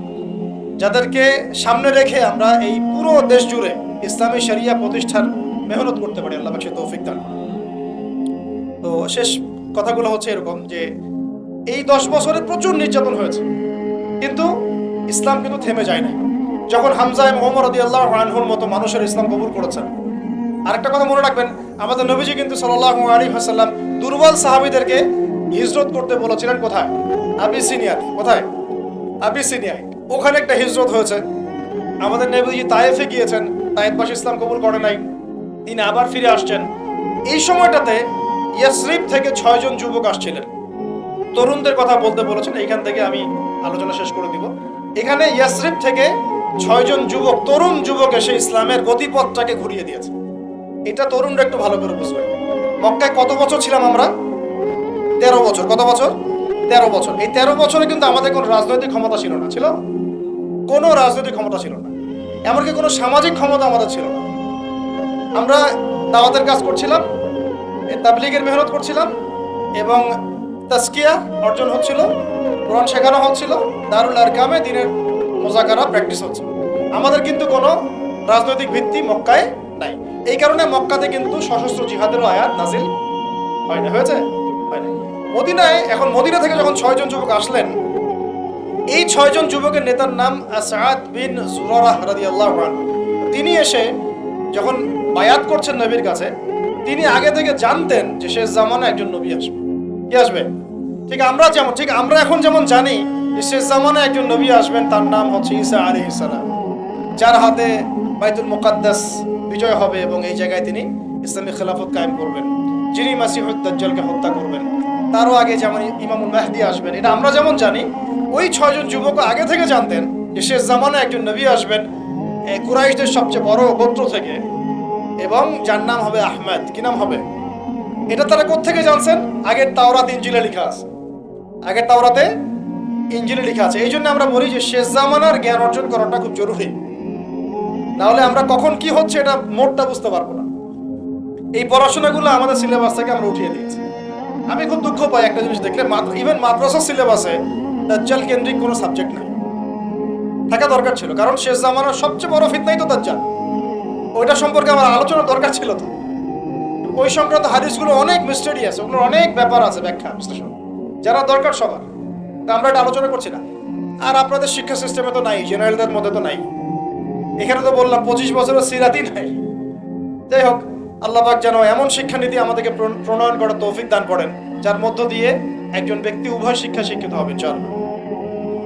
যাদেরকে সামনে রেখে আমরা এই পুরো দেশ জুড়ে ইসলামী শরিয়া প্রতিষ্ঠার মেহনত করতে পারি। আল্লাহ পাক সেই তৌফিক দান করে। তো শেষ কথাগুলো হচ্ছে এরকম যে এই 10 বছরে প্রচুর নির্যাতন হয়েছে, কিন্তু ইসলাম কিন্তু থেমে যায় না। যখন হামজা এবং ওমর রাদিয়াল্লাহু আনহুর মতো মানুষের ইসলাম কবুল করেছেন। আরেকটা কথা মনে রাখবেন, আমাদের নবীজি কিন্তু সাল্লাল্লাহু আলাইহি ওয়াসাল্লাম দুর্বল সাহাবীদেরকে হিজরত করতে বলেছিলেন। কোথায়? আবিসিনিয়াতে। কোথায়? আবিসিনিয়ায়। ওখানে একটা হিজরত হয়েছে। আমাদের নবীজি তায়েফে গিয়েছেন, তায়েফবাসী ইসলাম কবুল করে নাই, তিনি আবার ফিরে আসছেন। এই সময়টাতে ইয়াসরিব থেকে 6 জন যুবক আসছিলেন, তরুণদের কথা বলতে বলেছেন। এইখান থেকে আমি আলোচনা শেষ করে দিব। এখানে ইয়াসরিব থেকে 6 জন যুবক, তরুণ যুবক এসে ইসলামের গতিপথটাকে ঘুরিয়ে দিয়েছে। এটা তরুণরা একটু ভালো করে বুঝবেন। মক্কায় কত বছর ছিলাম আমরা? 13 বছর। কত বছর? 13 বছর। এই 13 বছরে কিন্তু আমাদের কোনো রাজনৈতিক ক্ষমতা ছিল না, ছিল কোনো রাজনৈতিক ক্ষমতা ছিল না, এমনকি কোনো সামাজিক ক্ষমতা আমাদের ছিল না। আমরা দাওয়াতের কাজ করছিলাম, তাবলীগের মেহনত করছিলাম, এবং তাজকিয়া অর্জন হচ্ছিল, কোরআন শেখানো হচ্ছিল, দারুল আরকামে দিনের মুযাকারা প্র্যাকটিস হচ্ছে। আমাদের কিন্তু কোনো রাজনৈতিক ভিত্তি মক্কায় নাই। এই কারণে মক্কাতে কিন্তু সশস্ত্র জিহাদেরও আয়াত নাজিল হয় না। হয়েছে? হয় না। মদিনায়, এখন মদিনা থেকে যখন 6 জন যুবক আসলেন, এই 6 জন যুবকের নেতার নাম আসাদ বিন জুরারাহ রাদিয়াল্লাহু আনহু। তিনি এসে যখন বায়াত করছেন নবীর কাছে, তিনি আগে থেকে জানতেন যে শেষ জামানায় একজন নবী আসবে। কি আসবে? ঠিক আমরা এখন যেমন জানি যে শেষ জামানায় একজন নবী আসবেন, তার নাম হচ্ছে ঈসা আলাইহিস সালাম, যার হাতে বাইতুল মুকাদ্দাস বিজয় হবে এবং এই জায়গায় তিনি ইসলামী খেলাফত কায়েম করবেন, যিনি মাসিহুদ দাজ্জালকে হত্যা করবেন। তারও আগে যেমন ইমামুল মাহদি আসবেন, এটা আমরা যেমন জানি, ওই 6 জন যুবক আগে থেকে জানতেন যে শেষ জামানায় একজন নবী আসবেন কুরাইশদের সবচেয়ে বড় গোত্র থেকে, এবং যার নাম হবে আহমেদ। কি নাম হবে? এটা তারা কোত্থেকে জানছেন? আগের তাওরাত ইনজিলে লেখা আছে। আগের তাওরাতে ইনজিলে লেখা আছে। এই জন্য আমরা বলি যে শেষ জামানার জ্ঞান অর্জন করাটা খুব জরুরি, নাহলে আমরা কখন কি হচ্ছে এটা মোড়টা বুঝতে পারবো না। এই পড়াশোনাগুলো আমাদের সিলেবাস থেকে আমরা উঠিয়ে দিয়েছি। আমি খুব দুঃখ পাই একটা জিনিস দেখলে, ইভেন মাদ্রাসা সিলেবাসে দাজ্জাল কেন্দ্রিক কোনো সাবজেক্ট নাই। থাকা দরকার ছিল, কারণ শেষ জামানার সবচেয়ে বড় ফিতনাই তো দাজ্জাল। ওইটা সম্পর্কে আমার আলোচনা দরকার ছিল। তো ওই সংক্রান্ত হাদিসগুলো অনেক মিস্টেরিয়াস, ওগুলোর অনেক ব্যাপার আছে, ব্যাখ্যা বিশ্লেষণ যারা দরকার সবার। আমরা এটা আলোচনা করছি না। আর আপনাদের শিক্ষা সিস্টেমে তো নাই, জেনারেলদের মধ্যে তো নাই। এখানে তো বললাম 25 বছরের সিরাতই নাই। যাই হোক, আল্লাহ পাক যেন এমন শিক্ষানীতি আমাদেরকে প্রণয়ন করার তৌফিক দান করেন, যার মধ্য দিয়ে একজন ব্যক্তি উভয় শিক্ষা শিক্ষিত হবে। চল।